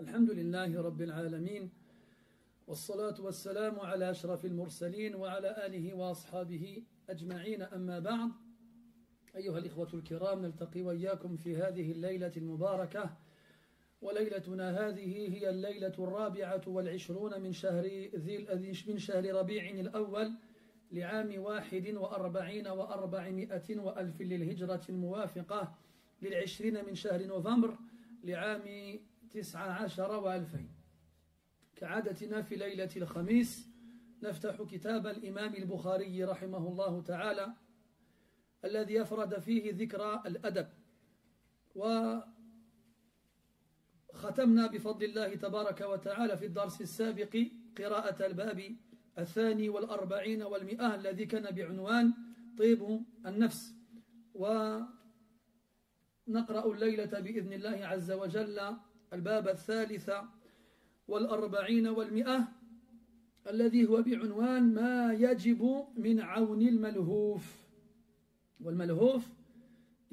الحمد لله رب العالمين والصلاة والسلام على أشرف المرسلين وعلى آله وأصحابه أجمعين أما بعد أيها الإخوة الكرام نلتقي وإياكم في هذه الليلة المباركة وليلتنا هذه هي الليلة 24 من شهر ربيع الأول لعام 41 و400 وألف للهجرة الموافقة 20 من شهر نوفمبر لعام 19 و2000. كعادتنا في ليلة الخميس نفتح كتاب الإمام البخاري رحمه الله تعالى الذي أفرد فيه ذكر الأدب، وختمنا بفضل الله تبارك وتعالى في الدرس السابق قراءة الباب 42 و100 الذي كان بعنوان طيب النفس، ونقرأ الليلة بإذن الله عز وجل الباب 43 و100 الذي هو بعنوان ما يجب من عون الملهوف. والملهوف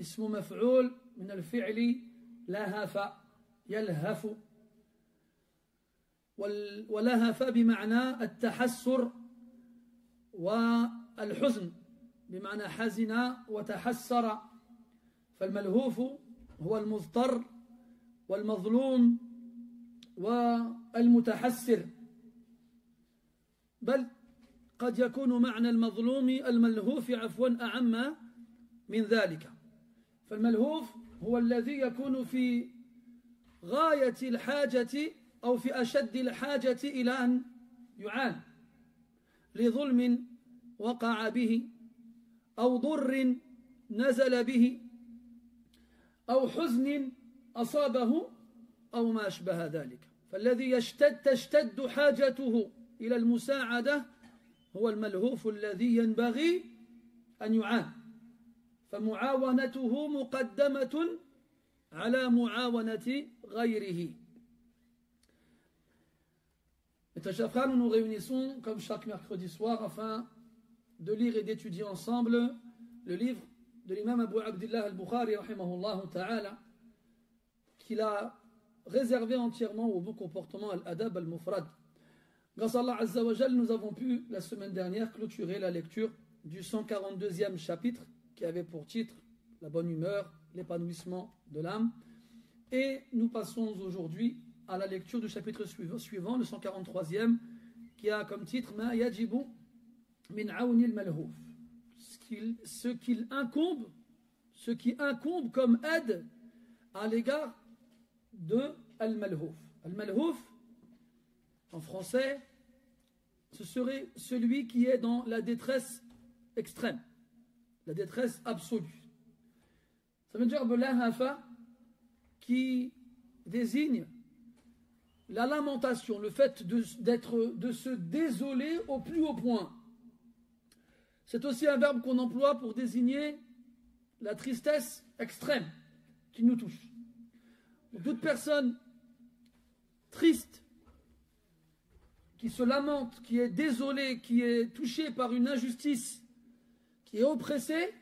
اسم مفعول من الفعل لهف يلهف، ولهف بمعنى التحسر والحزن بمعنى حزن وتحسر، فالملهوف هو المضطر والمظلوم والمتحسر، بل قد يكون معنى المظلوم الملهوف أعم من ذلك. فالملهوف هو الذي يكون في غاية الحاجة أو في أشد الحاجة إلى أن يعان لظلم وقع به أو ضر نزل به أو حزن أصابه أو ما أشبه ذلك. فالذي تشتد حاجته إلى المساعدة هو الملهوف الذي ينبغي أن يعان، فمعاونته مقدمة على معاونة غيره. Mes très chers frères, nous nous réunissons comme chaque mercredi soir afin de lire et d'étudier ensemble le livre de l'imam Abu Abdillah al-Bukhari rahimahullah ta'ala, qu'il a réservé entièrement au bon comportement al-adab al-mufrad. Grâce à Allah Azza wa Jal, nous avons pu la semaine dernière clôturer la lecture du 142e chapitre qui avait pour titre la bonne humeur, l'épanouissement de l'âme, et nous passons aujourd'hui à la lecture du chapitre suivant, le 143e, qui a comme titre Ma yajibu min awnil malhouf, ce qui incombe comme aide à l'égard de al-malhouf. Al-malhouf, en français, ce serait celui qui est dans la détresse extrême, la détresse absolue. Ça veut dire lahafa, qui désigne la lamentation, le fait de se désoler au plus haut point. C'est aussi un verbe qu'on emploie pour désigner la tristesse extrême qui nous touche. Donc, toute personne triste, qui se lamente, qui est désolée, qui est touchée par une injustice, qui est oppressée,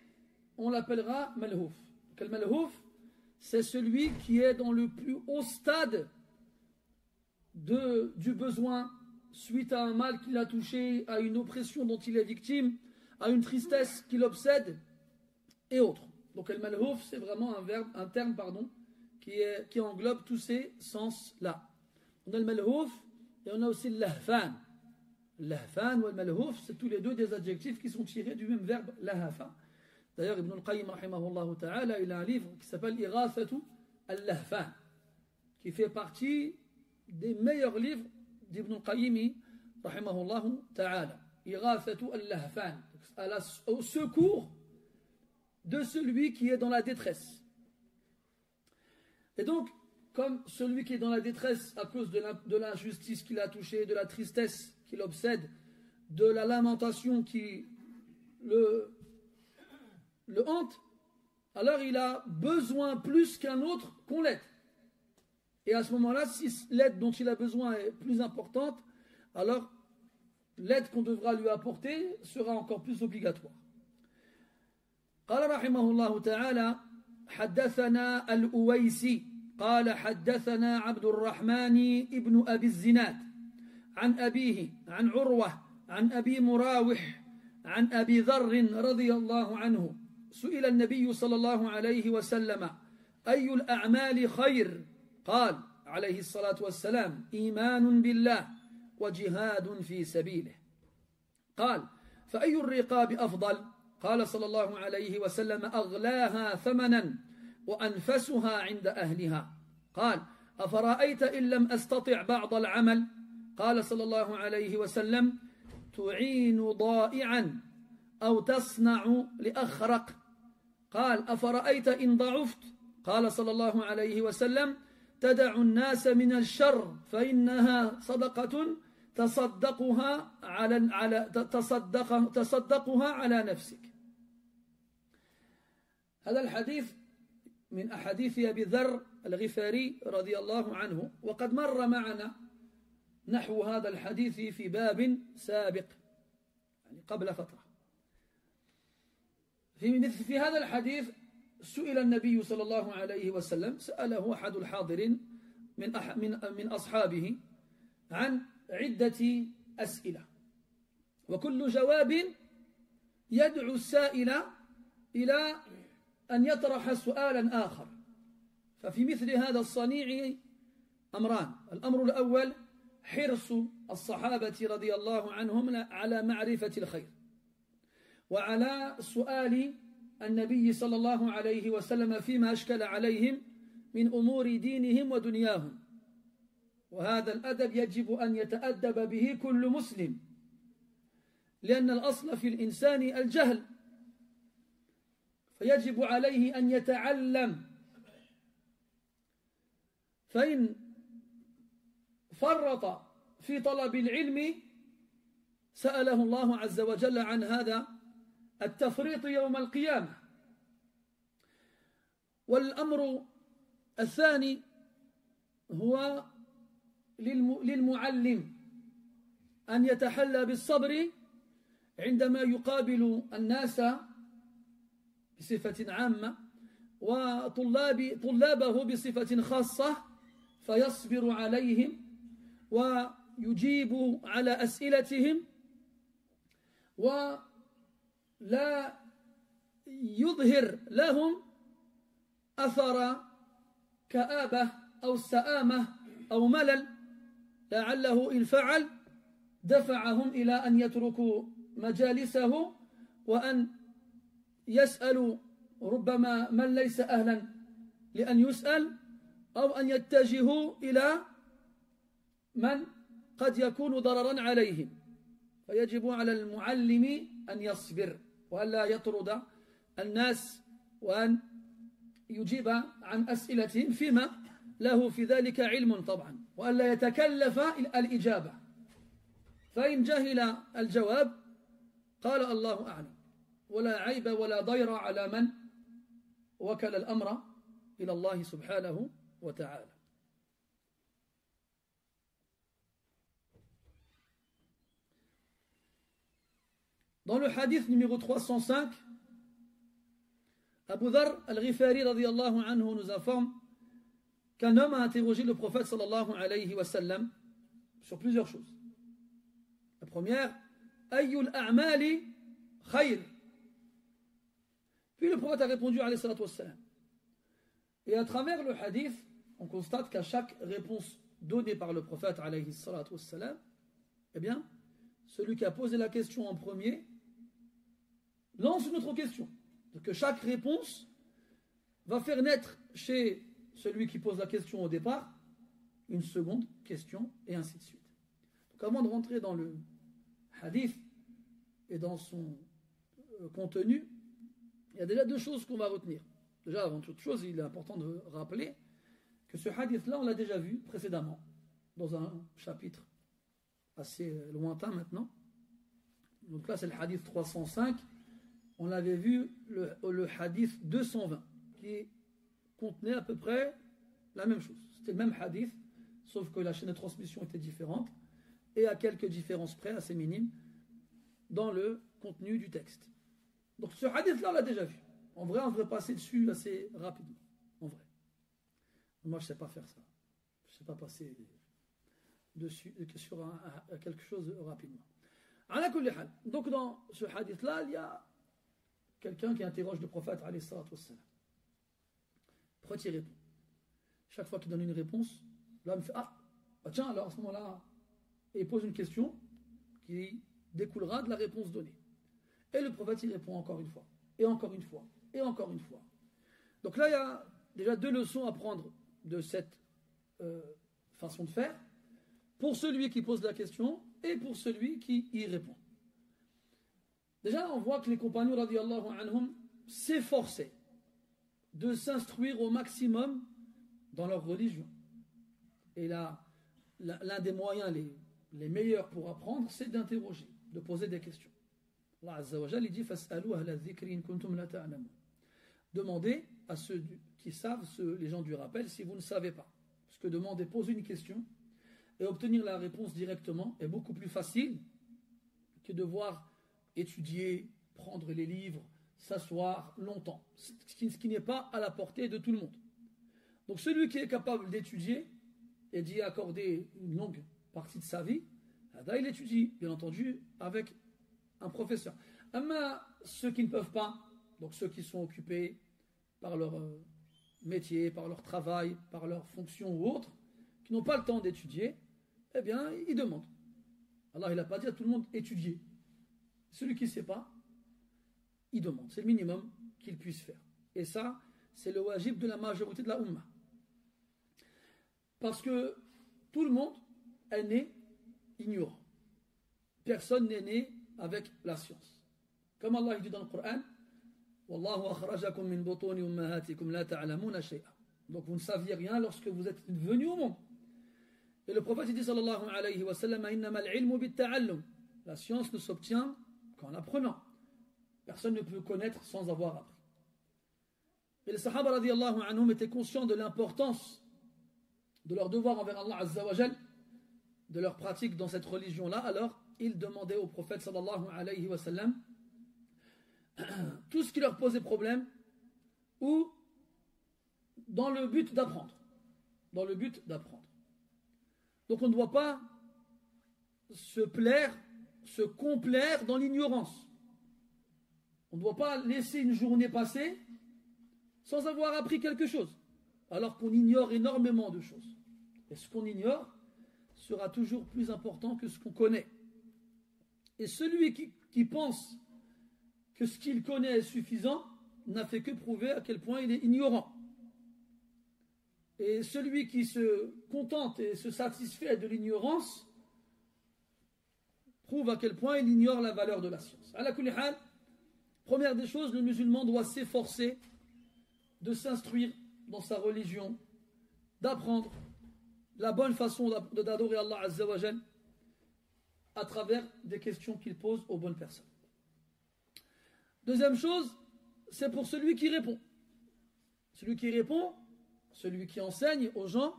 on l'appellera malhouf. Le malhouf, c'est celui qui est dans le plus haut stade du besoin suite à un mal qu'il a touché, à une oppression dont il est victime, à une tristesse qui l'obsède et autres. Donc le malhouf, c'est vraiment un terme qui englobe tous ces sens-là. On a le malhouf et on a aussi le lahfan. Le lahfan ou le malhouf, c'est tous les deux des adjectifs qui sont tirés du même verbe lahafa. D'ailleurs, Ibn al-Qayyim rahimahullah ta'ala, il a un livre qui s'appelle Ighathatu al-Lahfan, qui fait partie des meilleurs livres d'Ibn al-Qayyim rahimahullah ta'ala. Ighathatu al-Lahfan, au secours de celui qui est dans la détresse. Et donc, comme celui qui est dans la détresse à cause de l'injustice qui l'a touché, de la tristesse qui l'obsède, de la lamentation qui le hante, alors il a besoin plus qu'un autre qu'on l'aide. Et à ce moment-là, si l'aide dont il a besoin est plus importante, alors l'aide qu'on devra lui apporter sera encore plus obligatoire. قال رحمه الله تعالى حدثنا الأويسي قال حدثنا عبد الرحمن ابن أبي الزناد عن أبيه عن عروة عن أبي مراوح عن أبي ذر رضي الله عنه سئل النبي صلى الله عليه وسلم أي الأعمال خير؟ قال عليه الصلاة والسلام إيمان بالله وجهاد في سبيله. قال فأي الرقاب أفضل؟ قال صلى الله عليه وسلم أغلاها ثمنا وأنفسها عند أهلها. قال أفرأيت إن لم أستطع بعض العمل؟ قال صلى الله عليه وسلم تعين ضائعا أو تصنع لأخرق. قال أفرأيت إن ضعفت؟ قال صلى الله عليه وسلم تدع الناس من الشر فإنها صدقة تصدقها على نفسك. هذا الحديث من أحاديث أبي ذر الغفاري رضي الله عنه، وقد مر معنا نحو هذا الحديث في باب سابق يعني قبل فترة. في هذا الحديث سئل النبي صلى الله عليه وسلم، سأله أحد الحاضرين من أصحابه عن عدة أسئلة، وكل جواب يدعو السائل إلى أن يطرح سؤالا آخر. ففي مثل هذا الصنيع أمران: الأمر الأول حرص الصحابة رضي الله عنهم على معرفة الخير، وعلى سؤال النبي صلى الله عليه وسلم فيما أشكل عليهم من أمور دينهم ودنياهم. وهذا الأدب يجب أن يتأدب به كل مسلم، لأن الأصل في الإنسان الجهل، فيجب عليه أن يتعلم. فإن فرط في طلب العلم سأله الله عز وجل عن هذا التفريط يوم القيامة. والأمر الثاني هو للمعلم أن يتحلى بالصبر عندما يقابل الناس بصفة عامة وطلابه بصفة خاصة، فيصبر عليهم ويجيب على أسئلتهم ولا يظهر لهم أثر كآبة أو سآمة أو ملل، لعله إن فعل دفعهم إلى أن يتركوا مجالسه وأن يسألوا ربما من ليس أهلا لأن يسأل، أو أن يتجهوا إلى من قد يكون ضررا عليهم. فيجب على المعلم أن يصبر وألا يطرد الناس، وأن يجيب عن أسئلتهم فيما له في ذلك علم طبعا، وألا يتكلف الإجابة. فإن جهل الجواب قال الله أعلم، ولا عيب ولا ضير على من وكل الأمر إلى الله سبحانه وتعالى. Dans le hadith numéro 305, Abu Dharr al-Ghifari radiyallahu anhu nous informe qu'un homme a interrogé le prophète sallallahu alayhi wa sallam sur plusieurs choses. La première, Ayyul a'mali khayr. Puis le prophète a répondu alayhi salatu wassalam. Et à travers le hadith, on constate qu'à chaque réponse donnée par le prophète alayhi salatu wassalam, eh bien, celui qui a posé la question en premier lance une autre question. Donc que chaque réponse va faire naître chez celui qui pose la question au départ une seconde question, et ainsi de suite. Donc avant de rentrer dans le hadith et dans son contenu, il y a déjà deux choses qu'on va retenir. Déjà, avant toute chose, il est important de rappeler que ce hadith-là, on l'a déjà vu précédemment, dans un chapitre assez lointain maintenant. Donc là, c'est le hadith 305. On l'avait vu, le hadith 220, qui contenait à peu près la même chose. C'était le même hadith, sauf que la chaîne de transmission était différente, et à quelques différences près, assez minimes, dans le contenu du texte. Donc ce hadith-là, on l'a déjà vu. En vrai, on devrait passer dessus assez rapidement. En vrai. Moi, je ne sais pas faire ça. Je ne sais pas passer dessus, sur quelque chose rapidement. Ala kulli hal. Donc, dans ce hadith-là, il y a quelqu'un qui interroge le prophète, alayhi salatu wassalam. Le prophète y répond. Chaque fois qu'il donne une réponse, l'homme fait ah, bah tiens, alors à ce moment-là, et il pose une question qui découlera de la réponse donnée. Et le prophète y répond encore une fois, et encore une fois, et encore une fois. Donc là, il y a déjà deux leçons à prendre de cette façon de faire, pour celui qui pose la question et pour celui qui y répond. Déjà, on voit que les compagnons radiyallahu anhum s'efforçaient de s'instruire au maximum dans leur religion. Et là, l'un des moyens les meilleurs pour apprendre, c'est d'interroger, de poser des questions. Allah Azza wa Jalla dit Fas'alu ahla dhikri in kuntum la ta'lamun. Demandez à ceux qui savent, les gens du rappel, si vous ne savez pas. Parce que demander, poser une question et obtenir la réponse directement est beaucoup plus facile que devoir étudier, prendre les livres, s'asseoir longtemps. Ce qui n'est pas à la portée de tout le monde. Donc celui qui est capable d'étudier et d'y accorder une longue partie de sa vie, il étudie, bien entendu, avec un professeur. Mais ceux qui ne peuvent pas, donc ceux qui sont occupés par leur métier, par leur travail, par leur fonction ou autre, qui n'ont pas le temps d'étudier, eh bien, ils demandent. Allah, il n'a pas dit à tout le monde étudier. Celui qui ne sait pas, il demande. C'est le minimum qu'il puisse faire. Et ça, c'est le wajib de la majorité de la Ummah. Parce que tout le monde est né ignorant. Personne n'est né avec la science. Comme Allah dit dans le Coran, Wallahu akhrajakum min butuni ummahatikum la ta'lamuna shay'a. Donc vous ne saviez rien lorsque vous êtes venus au monde. Et le prophète dit sallallahu alayhi wa sallam innama al-ilmu bit-ta'allum. La science ne s'obtient qu'en apprenant. Personne ne peut connaître sans avoir appris. Et les Sahaba radiyallahu anhum étaient conscients de l'importance de leur devoir envers Allah Azza wa Jal, de leur pratique dans cette religion-là. Alors ils demandaient au prophète sallallahu alayhi wa sallam tout ce qui leur posait problème ou dans le but d'apprendre. Dans le but d'apprendre. Donc on ne doit pas se plaire, se complaire dans l'ignorance. On ne doit pas laisser une journée passer sans avoir appris quelque chose, alors qu'on ignore énormément de choses. Et ce qu'on ignore sera toujours plus important que ce qu'on connaît. Et celui qui pense que ce qu'il connaît est suffisant n'a fait que prouver à quel point il est ignorant. Et celui qui se contente et se satisfait de l'ignorance prouve à quel point il ignore la valeur de la science. Ala kulli hal, première des choses, le musulman doit s'efforcer de s'instruire dans sa religion, d'apprendre la bonne façon d'adorer Allah Azza wa Jal à travers des questions qu'il pose aux bonnes personnes. Deuxième chose, c'est pour celui qui répond. Celui qui répond, celui qui enseigne aux gens,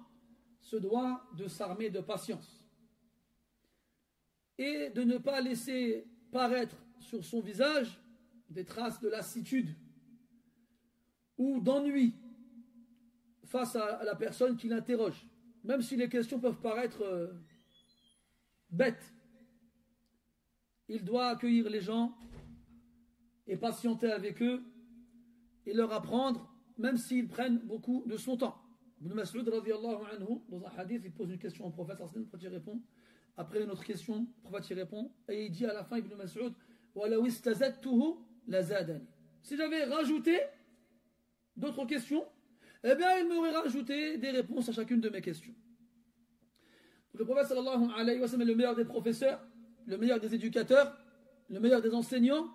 se doit de s'armer de patience et de ne pas laisser paraître sur son visage des traces de lassitude ou d'ennui face à la personne qui l'interroge, même si les questions peuvent paraître bêtes. Il doit accueillir les gens et patienter avec eux et leur apprendre, même s'ils prennent beaucoup de son temps. Ibn Mas'ud radiyallahu anhu, dans un hadith, il pose une question au prophète, le prophète y répond. Après une autre question, le prophète y répond, et il dit à la fin, Ibn Mas'ud, وَلَوْ اسْتَزَدْتُهُ لَزَادَنِي. Si j'avais rajouté d'autres questions, eh bien il m'aurait rajouté des réponses à chacune de mes questions. Donc, le prophète sallallahu alayhi wa sallam est le meilleur des professeurs, le meilleur des éducateurs, le meilleur des enseignants,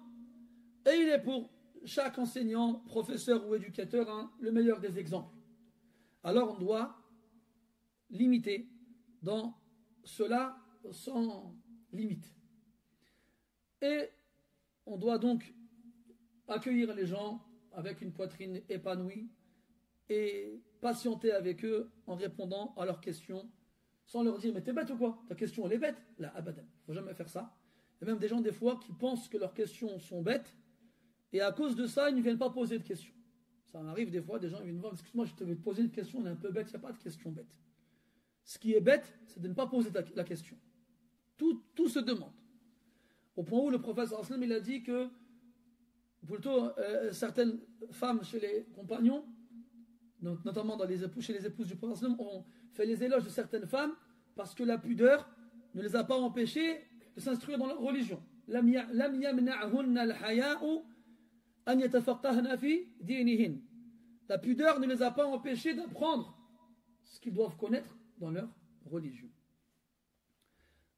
et il est pour chaque enseignant, professeur ou éducateur le meilleur des exemples. Alors on doit limiter dans cela sans limite. Et on doit donc accueillir les gens avec une poitrine épanouie et patienter avec eux en répondant à leurs questions sans leur dire mais t'es bête ou quoi? Ta question elle est bête? Là, abadan, il ne faut jamais faire ça. Il y a même des gens des fois qui pensent que leurs questions sont bêtes et à cause de ça ils ne viennent pas poser de questions. Ça m'arrive des fois, des gens viennent me voir, excuse-moi, je te vais te poser une question, on est un peu bête, il n'y a pas de question bête. Ce qui est bête, c'est de ne pas poser la question. Tout se demande. Au point où le prophète sallam, il a dit que, plutôt certaines femmes chez les compagnons, notamment chez les épouses du prophète sallam, ont fait les éloges de certaines femmes parce que la pudeur ne les a pas empêchées de s'instruire dans leur religion. لم يمنعهن الحياء أن يتفقهن في دينهن. La pudeur ne les a pas empêchées d'apprendre ce qu'ils doivent connaître dans leur religion.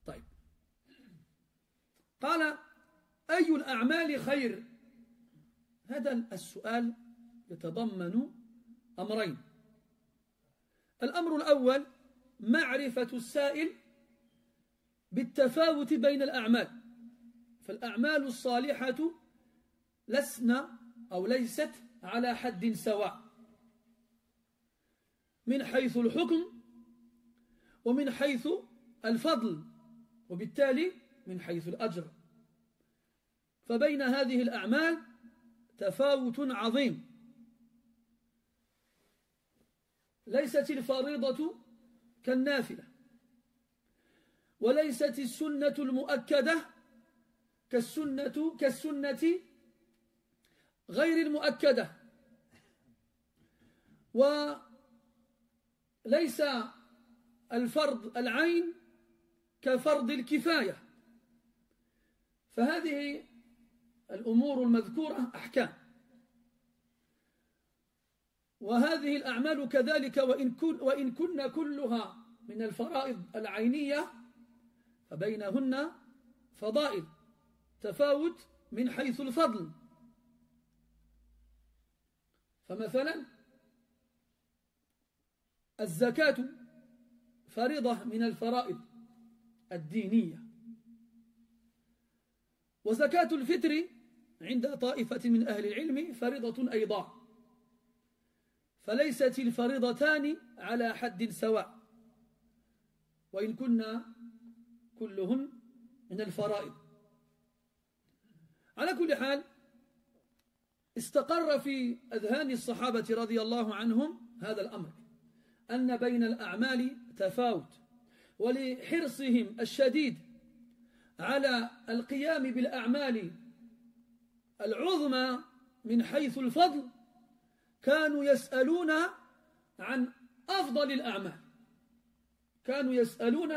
طيب. قال أي الأعمال خير؟ هذا السؤال يتضمن أمرين. الأمر الأول معرفة السائل بالتفاوت بين الأعمال. فالأعمال الصالحة ليست على حد سواء من حيث الحكم ومن حيث الفضل وبالتالي من حيث الأجر. فبين هذه الأعمال تفاوت عظيم. ليست الفريضة كالنافلة، وليست السنة المؤكدة كالسنة غير المؤكدة، وليس الفرض العين كفرض الكفاية. فهذه الأمور المذكورة أحكام، وهذه الأعمال كذلك وإن كن كلها من الفرائض العينية فبينهن فضائل، تفاوت من حيث الفضل. فمثلا الزكاة فريضة من الفرائض الدينية، وزكاة الفطر عند طائفة من أهل العلم فريضة أيضا، فليست الفريضتان على حد سواء وإن كنا كلهن من الفرائض. على كل حال استقر في أذهان الصحابة رضي الله عنهم هذا الأمر، أن بين الأعمال تفاوت، ولحرصهم الشديد على القيام بالأعمال العظمى من حيث الفضل كانوا يسألون عن أفضل الأعمال. كانوا يسألون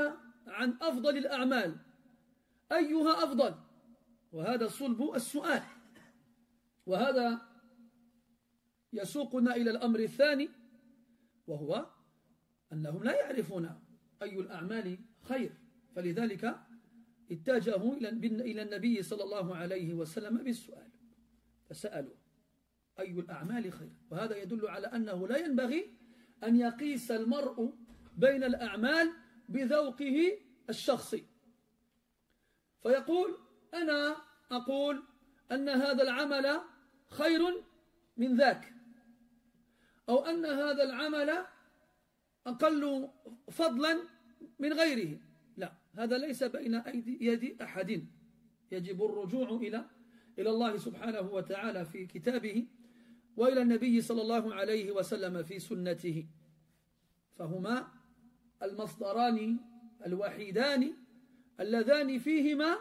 عن أفضل الأعمال أيها أفضل، وهذا صلب السؤال. وهذا يسوقنا إلى الأمر الثاني، وهو أنهم لا يعرفون أي الأعمال خير، فلذلك اتجهوا إلى النبي صلى الله عليه وسلم بالسؤال، فسألوا أي الأعمال خير. وهذا يدل على أنه لا ينبغي أن يقيس المرء بين الأعمال بذوقه الشخصي، فيقول أنا أقول أن هذا العمل خير من ذاك، أو أن هذا العمل أقل فضلا من غيره. لا، هذا ليس بين يد أحد. يجب الرجوع إلى الله سبحانه وتعالى في كتابه، وإلى النبي صلى الله عليه وسلم في سنته، فهما المصدران الوحيدان اللذان فيهما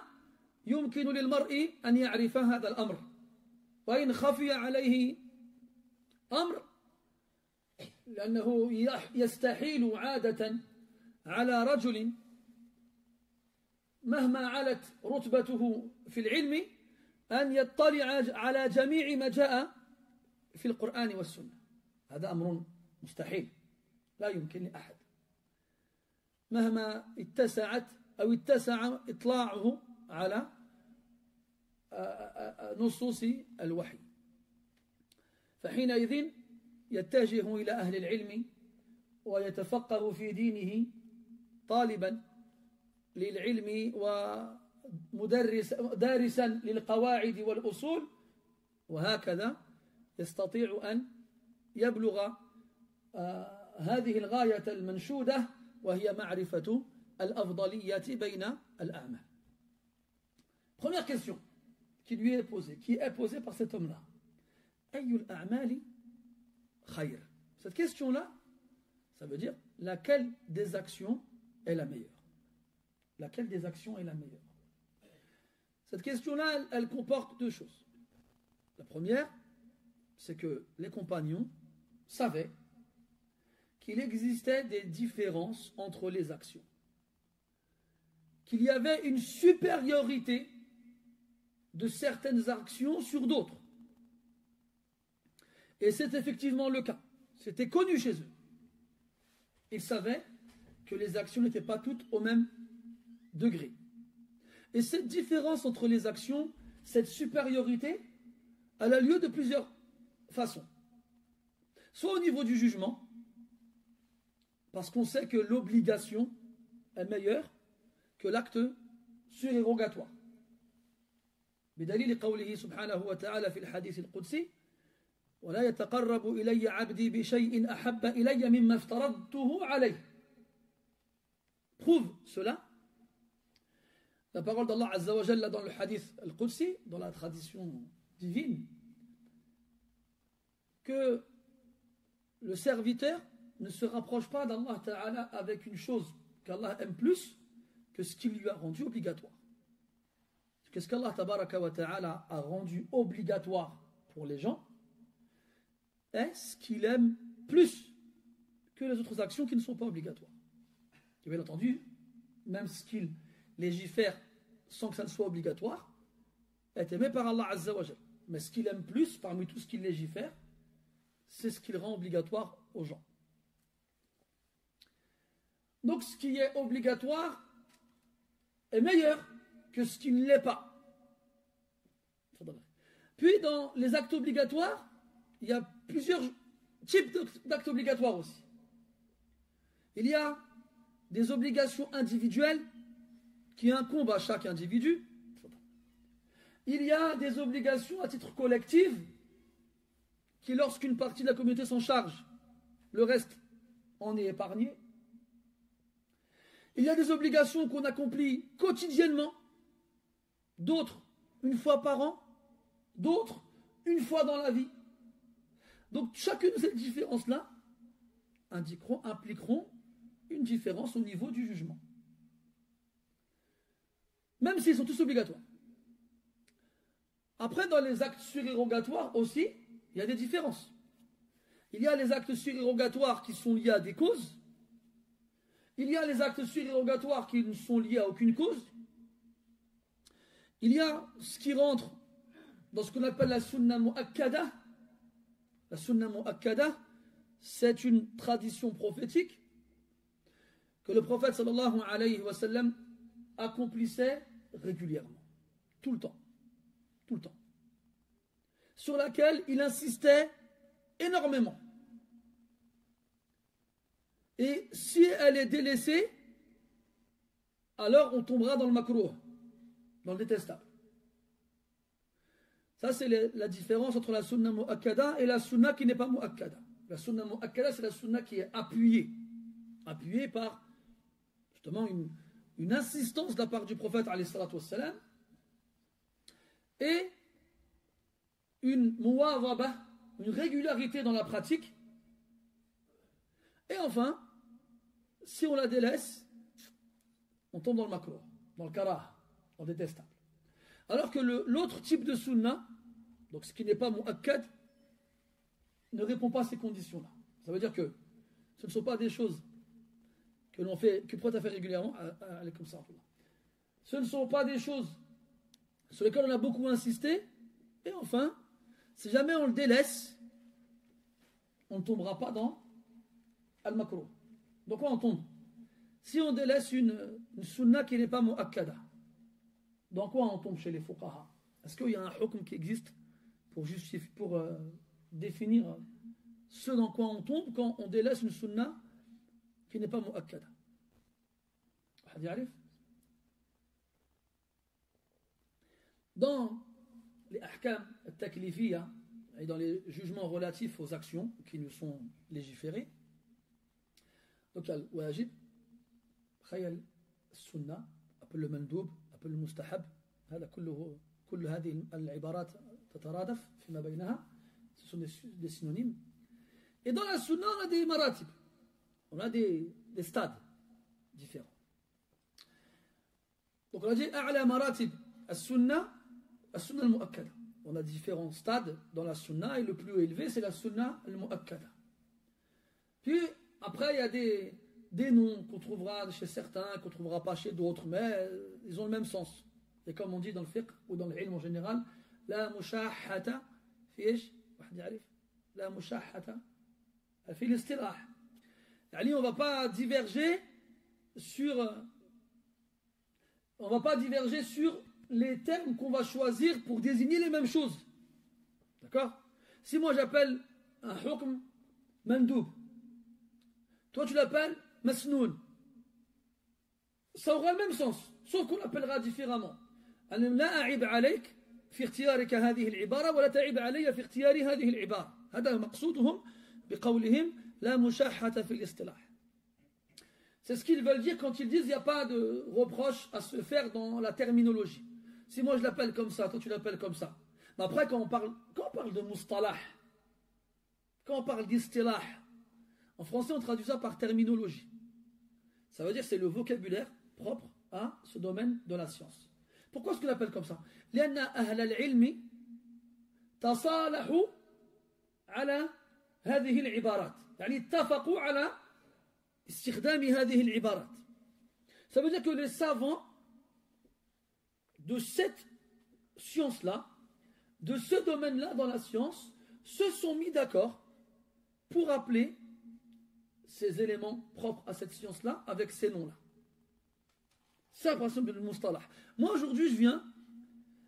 يمكن للمرء أن يعرف هذا الأمر. وإن خفي عليه أمر، لأنه يستحيل عادة على رجل مهما علت رتبته في العلم أن يطلع على جميع ما جاء في القرآن والسنة. هذا أمر مستحيل، لا يمكن لأحد مهما اتسع إطلاعه على نصوص الوحي. فحينئذ يتجه إلى أهل العلم ويتفقه في دينه طالبا للعلم ودارسا للقواعد والأصول، وهكذا يستطيع أن يبلغ هذه الغاية المنشودة، وهي معرفة الأفضلية بين الأعمال. Première question qui est posée par cet homme-là. أي الأعمال khayr. Cette question-là, ça veut dire laquelle des actions est la meilleure. Laquelle des actions est la meilleure. Cette question-là, elle comporte deux choses. La première, c'est que les compagnons savaient qu'il existait des différences entre les actions. Qu'il y avait une supériorité de certaines actions sur d'autres. Et c'est effectivement le cas. C'était connu chez eux. Ils savaient que les actions n'étaient pas toutes au même degré. Et cette différence entre les actions, cette supériorité, elle a lieu de plusieurs façons. Soit au niveau du jugement, parce qu'on sait que l'obligation est meilleure que l'acte surérogatoire. بدليل قوله سبحانه وتعالى في الحديث القدسي ولا يتقرب إلي عبدي بشيء أحب إلي مما افترضته عليه. Prouve cela la parole d'Allah Azza wa Jalla dans le hadith al-Qudsi, dans la tradition divine, que le serviteur ne se rapproche pas d'Allah Ta'ala avec une chose qu'Allah aime plus que ce qu'il lui a rendu obligatoire. Qu'est-ce qu'Allah Tabaraka wa Ta'ala a rendu obligatoire pour les gens est ce qu'il aime plus que les autres actions qui ne sont pas obligatoires. Et bien entendu, même ce qu'il légifère sans que ça ne soit obligatoire est aimé par Allah Azza wa Jalla. Mais ce qu'il aime plus parmi tout ce qu'il légifère, c'est ce qu'il rend obligatoire aux gens. Donc ce qui est obligatoire est meilleur que ce qui ne l'est pas. Puis dans les actes obligatoires, il y a plusieurs types d'actes obligatoires aussi. Il y a des obligations individuelles qui incombent à chaque individu. Il y a des obligations à titre collectif qui, lorsqu'une partie de la communauté s'en charge, le reste en est épargné. Il y a des obligations qu'on accomplit quotidiennement, d'autres une fois par an, d'autres une fois dans la vie. Donc chacune de ces différences-là impliqueront une différence au niveau du jugement. Même s'ils sont tous obligatoires. Après, dans les actes surérogatoires aussi, il y a des différences. Il y a les actes surérogatoires qui sont liés à des causes. Il y a les actes surérogatoires qui ne sont liés à aucune cause. Il y a ce qui rentre dans ce qu'on appelle la sunna mu'akkada. La sunna mu'akkada, c'est une tradition prophétique que le prophète sallallahu alayhi wa sallam accomplissait régulièrement, tout le temps, sur laquelle il insistait énormément. Et si elle est délaissée, alors on tombera dans le makrouh, dans le détestable. Ça, c'est la différence entre la sunna mu'akkada et la sunna qui n'est pas mu'akkada. La sunna mu'akkada, c'est la sunna qui est appuyée par justement une insistance de la part du prophète alayhi salatu wassalam et une muwadhaba, une régularité dans la pratique. Et enfin, si on la délaisse, on tombe dans le makrouh, dans le karah, dans le détestable. Alors que l'autre type de sunna, donc ce qui n'est pas mu'akkad, ne répond pas à ces conditions-là. Ça veut dire que ce ne sont pas des choses que l'on fait, que peut-être faire régulièrement, comme ça. Ce ne sont pas des choses sur lesquelles on a beaucoup insisté. Et enfin, si jamais on le délaisse, on ne tombera pas dans al-makrouh. Donc quoi on tombe? Si on délaisse une sunna qui n'est pas mu'akkada, dans quoi on tombe chez les fuqaha? Est-ce qu'il y a un hukm qui existe pour définir ce dans quoi on tombe quand on délaisse une sunna qui n'est pas mu'akkada? Dans les ahkam al-taklifiyya et dans les jugements relatifs aux actions qui nous sont légiférés, donc il y a le wajib, khayal sunna, appelle le mandoub, appelle le mustahab, هذا كل هذه العبارات تترادف فيما بينها, ce sont des synonymes. Et dans la sunna, on a des maratib. On a des stades différents. Donc on a dit a'la maratib as-sunna al-mu'akkada. On a différents stades dans la sunna et le plus élevé c'est la sunna al-mu'akkada. Puis après il y a des noms qu'on trouvera chez certains, qu'on ne trouvera pas chez d'autres, mais ils ont le même sens. Et comme on dit dans le fiqh ou dans l'ilm en général, la mushahhata fi ايش؟ واحد يعرف؟ la mushahhata fi l'istilah. Yani on ne va pas diverger sur les termes qu'on va choisir pour désigner les mêmes choses. D'accord? Si moi j'appelle un hukm mandoub, toi tu l'appelles masnoun, ça aura le même sens, sauf qu'on l'appellera différemment. لا أعيب عليك في اختيارك هذه العبارة ولا تعيب علي في اختياري هذه العبارة. هذا مقصودهم بقولهم لا مشاحة في الاصطلاح. C'est ce qu'ils veulent dire quand ils disent il n'y a pas de reproche à se faire dans la terminologie. Si moi je l'appelle comme ça, toi tu l'appelles comme ça. Mais après quand on parle de mustalah, quand on parle d'istilah, en français on traduit ça par terminologie. Ça veut dire c'est le vocabulaire propre à ce domaine de la science. Pourquoi est-ce qu'on l'appelle comme ça? لأن أهل العلم تصالحوا على هذه العبارات. يعني اتفقوا على استخدام هذه العبارات. Ça veut dire que les savants de cette science-là, de ce domaine-là dans la science, se sont mis d'accord pour appeler ces éléments propres à cette science-là avec ces noms-là. Ça, par exemple, le mustalah. Moi, aujourd'hui,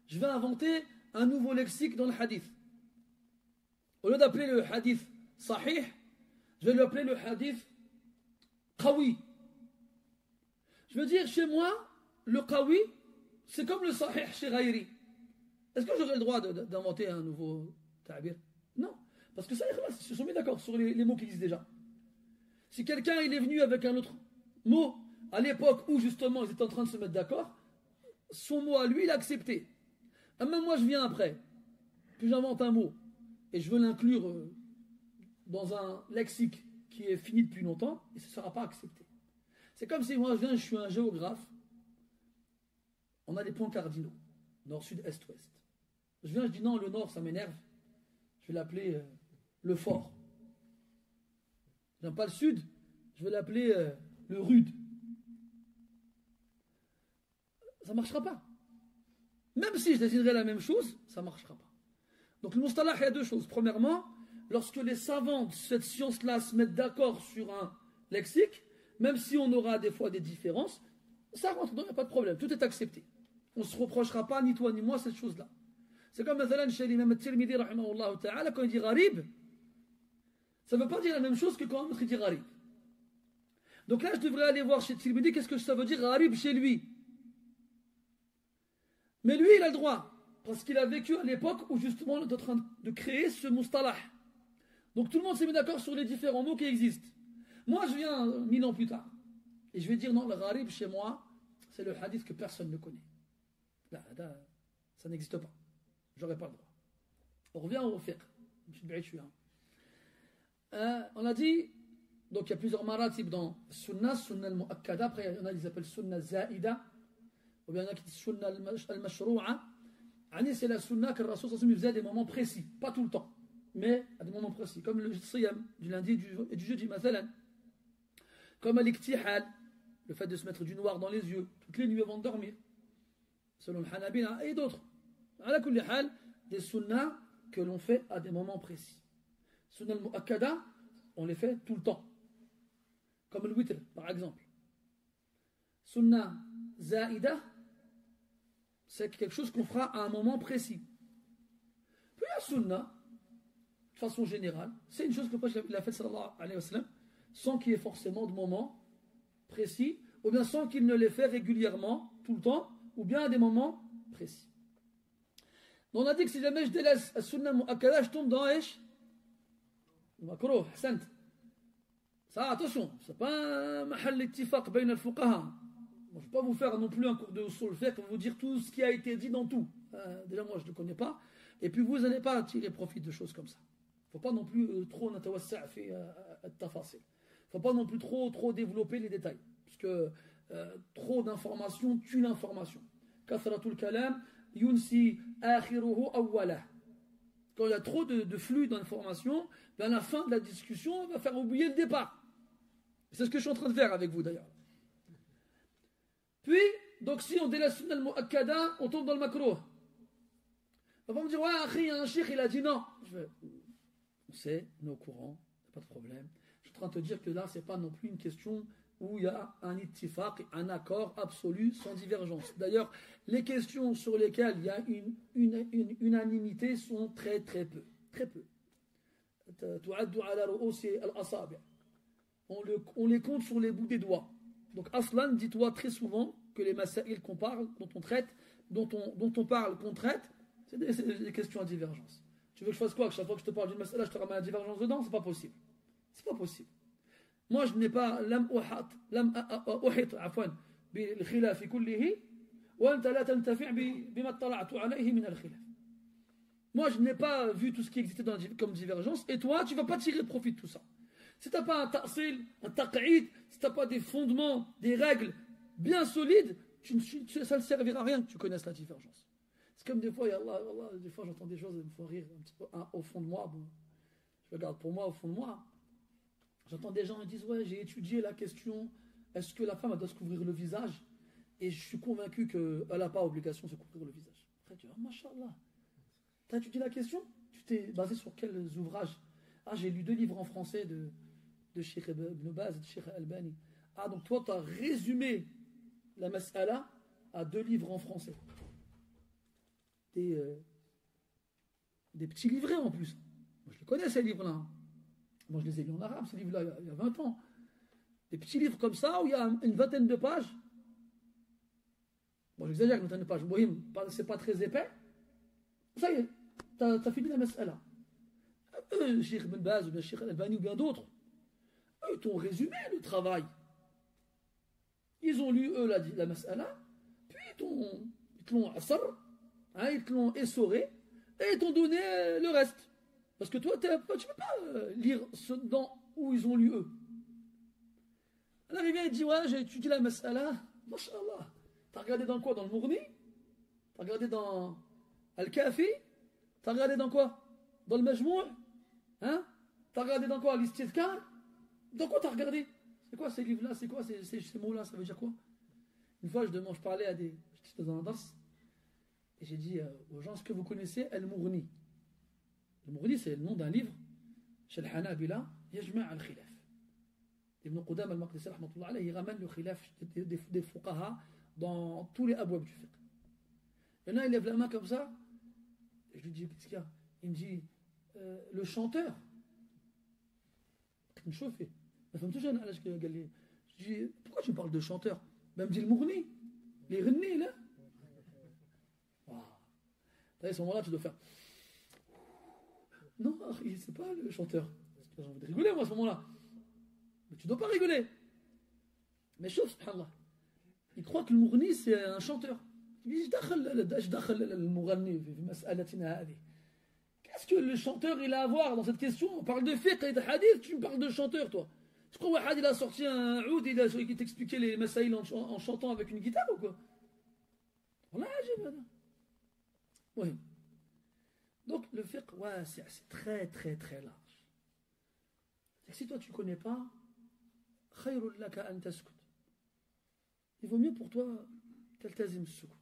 je vais inventer un nouveau lexique dans le hadith. Au lieu d'appeler le hadith sahih, je vais l'appeler le hadith qawi. Je veux dire, chez moi, le qawi, c'est comme le sahih chez Ghairi. Est-ce que j'aurais le droit d'inventer un nouveau ta'bir? Non. Parce que ça, ils se sont mis d'accord sur les mots qui existent déjà. Si quelqu'un il est venu avec un autre mot, à l'époque où justement ils étaient en train de se mettre d'accord, son mot à lui, il a accepté. Et même moi, je viens après, puis j'invente un mot, et je veux l'inclure dans un lexique qui est fini depuis longtemps, et ça ne sera pas accepté. C'est comme si moi, je suis un géographe, on a des points cardinaux, nord, sud, est, ouest. Je dis non, le nord, ça m'énerve, je vais l'appeler le fort. Je n'aime pas le sud, je vais l'appeler le rude. Ça ne marchera pas. Même si je désignerais la même chose, ça ne marchera pas. Donc le mustalah, il y a deux choses. Premièrement, lorsque les savants de cette science-là se mettent d'accord sur un lexique, même si on aura des fois des différences, ça rentre, il n'y a pas de problème, tout est accepté. On ne se reprochera pas, ni toi ni moi, cette chose-là. C'est comme chez l'imam al-Tirmidhi, quand il dit gharib, ça ne veut pas dire la même chose que quand un autre dit gharib. Donc là, je devrais aller voir chez Tirmidhi, qu'est-ce que ça veut dire gharib chez lui. Mais lui, il a le droit, parce qu'il a vécu à l'époque où justement on est en train de créer ce mustalah. Donc tout le monde s'est mis d'accord sur les différents mots qui existent. Moi, je viens 1000 ans plus tard, et je vais dire non, le gharib chez moi, c'est le hadith que personne ne connaît. Là, ça n'existe pas. J'aurais pas le droit. On revient au fiqh. On a dit, donc il y a plusieurs maratib dans sunna al-mu'akkada, après il y en a qui s'appellent sunna zaida, ou bien il y en a qui disent sunna al-mashrou'a. C'est la sunna que le Rasul faisait à des moments précis, pas tout le temps, mais à des moments précis, comme le siyam du lundi et du jeudi, mathalan. Comme al-iktihal, le fait de se mettre du noir dans les yeux, toutes les nuits avant de dormir, selon le Hanabila et d'autres. Ala kulli hal, des sunnas que l'on fait à des moments précis. Sunna al-mu'akkada, on les fait tout le temps. Comme le witr, par exemple. Sunna zaida, c'est quelque chose qu'on fera à un moment précis. Puis la sunna, de façon générale, c'est une chose que le prophète a fait sallallahu alayhi wa sallam, sans qu'il y ait forcément de moment précis, ou bien sans qu'il ne les fait régulièrement, tout le temps, ou bien à des moments précis. Donc on a dit que si jamais je délaisse la sunna mu'akkada, je tombe dans Esh makruh, hasant. Ça, attention, c'est pas un mahal ittifaq bayna al-fuqaha. Je ne vais pas vous faire non plus un cours de usul fiqh pour vous dire tout ce qui a été dit dans tout. Déjà, moi, je ne le connais pas. Et puis, vous n'allez pas tirer profit de choses comme ça. Il faut pas non plus trop نتوسع في التفاصيل. Faut pas non plus trop développer les détails. Parce que trop d'informations tue l'information. كثرة الكلام ينسي آخره أوله. Quand il y a trop de flux d'informations, ben à la fin de la discussion, on va faire oublier le départ. C'est ce que je suis en train de faire avec vous d'ailleurs. Puis, donc si on délaisse le mu'akkada, on tombe dans le makruh. On va me dire, ouais, akhi, il y a un cheikh, il a dit non. On sait, on est au courant, pas de problème. Je suis en train de te dire que là, c'est pas non plus une question où il y a un ittifaq, un accord absolu sans divergence. D'ailleurs, les questions sur lesquelles il y a une unanimité sont très très peu. Très peu. On les compte sur les bouts des doigts. Donc Aslan, dis-toi très souvent que les masaïl qu'on parle, dont on traite, dont on parle, qu'on traite, c'est des questions à divergence. Tu veux que je fasse quoi? Que chaque fois que je te parle d'une masala, je te ramène la divergence dedans? C'est pas possible. C'est pas possible. Moi, je n'ai pas لم أحط عفوا بالخلاف كله وأنت لا تنتفع بما اطلعت عليه من الخلاف. Moi, je n'ai pas vu tout ce qui existait comme divergence, et toi, tu ne vas pas tirer profit de tout ça. Si tu n'as pas un ta'sil, un taq'id, si tu n'as pas des fondements, des règles bien solides, ça ne servira à rien que tu connaisses la divergence. C'est comme des fois, des fois j'entends des choses, elles me font rire un petit peu au fond de moi. Bon, je regarde pour moi, au fond de moi. J'entends des gens qui disent, ouais, j'ai étudié la question, est-ce que la femme elle doit se couvrir le visage? Et je suis convaincu qu'elle n'a pas obligation de se couvrir le visage. Après, tu dis, oh, mashallah. Tu as étudié la question? Tu t'es basé sur quels ouvrages? Ah, j'ai lu 2 livres en français de Cheikh Ibn Baz et de Cheikh Albani. Ah, donc toi, tu as résumé la mas'ala à 2 livres en français. Des petits livrets en plus. Moi, je les connais, ces livres-là. Moi, je les ai lus en arabe, ces livres-là, il y a 20 ans. Des petits livres comme ça, où il y a une vingtaine de pages. Bon, j'exagère, une vingtaine de pages. Bon, c'est pas très épais. Ça y est, t'as fini la mas'ala. Cheikh Ibn Baz, ou bien Cheikh Albani, ou bien d'autres, eux, ils t'ont résumé le travail. Ils ont lu, eux, la mas'ala, puis ils te l'ont asar, hein, ils te l'ont essoré, et ils t'ont donné le reste. Parce que toi, tu ne peux pas lire ce où ils ont lu eux. À l'arrivée, il dit, ouais, j'ai étudié la mas'ala. Masha'Allah. T'as regardé dans quoi? Dans le Mourni? T'as regardé dans Al-Kafi? T'as regardé dans quoi? Dans le Majmou'? Hein? T'as regardé dans quoi? L'Istidkar? Dans quoi t'as regardé? C'est quoi ces livres-là? C'est quoi ces mots-là? Ça veut dire quoi? Une fois, je parlais à j'étais dans un dars, et j'ai dit aux gens, est-ce que vous connaissez Al-Mourni? Al-Mourni, c'est le nom d'un livre chez le Hanabila, Yajma' al-Khilaf. Ibn Qudam al-Maqdisi, rahmatullah alayhi, il ramène le khilaf des fuqaha dans tous les abwab du fiqh. Et là, il lève la main comme ça, et je lui dis, qu'est-ce qu'il y a? Il me dit, le chanteur. Il me chauffe. La femme tout jeune, je dis, pourquoi tu me parles de chanteur? Ben, il me dit le Mourni, les Rennes, là. Wow. À ce moment-là, tu dois faire. Non, c'est pas le chanteur. J'ai envie de rigoler, moi, à ce moment-là. Mais tu dois pas rigoler. Mais chauffe, subhanallah. Il croit que le Mourni, c'est un chanteur. Il dit, qu'est-ce que le chanteur, il a à voir dans cette question? On parle de fiqh et de hadith, tu me parles de chanteur, toi. Tu crois que Wahad, il a sorti un oud, il t'expliquait les masaïl en chantant avec une guitare ou quoi? Voilà, oui. Donc, le fiqh, ouais, c'est très, très, très large. Et si toi, tu ne connais pas, il vaut mieux pour toi taltazim sukut.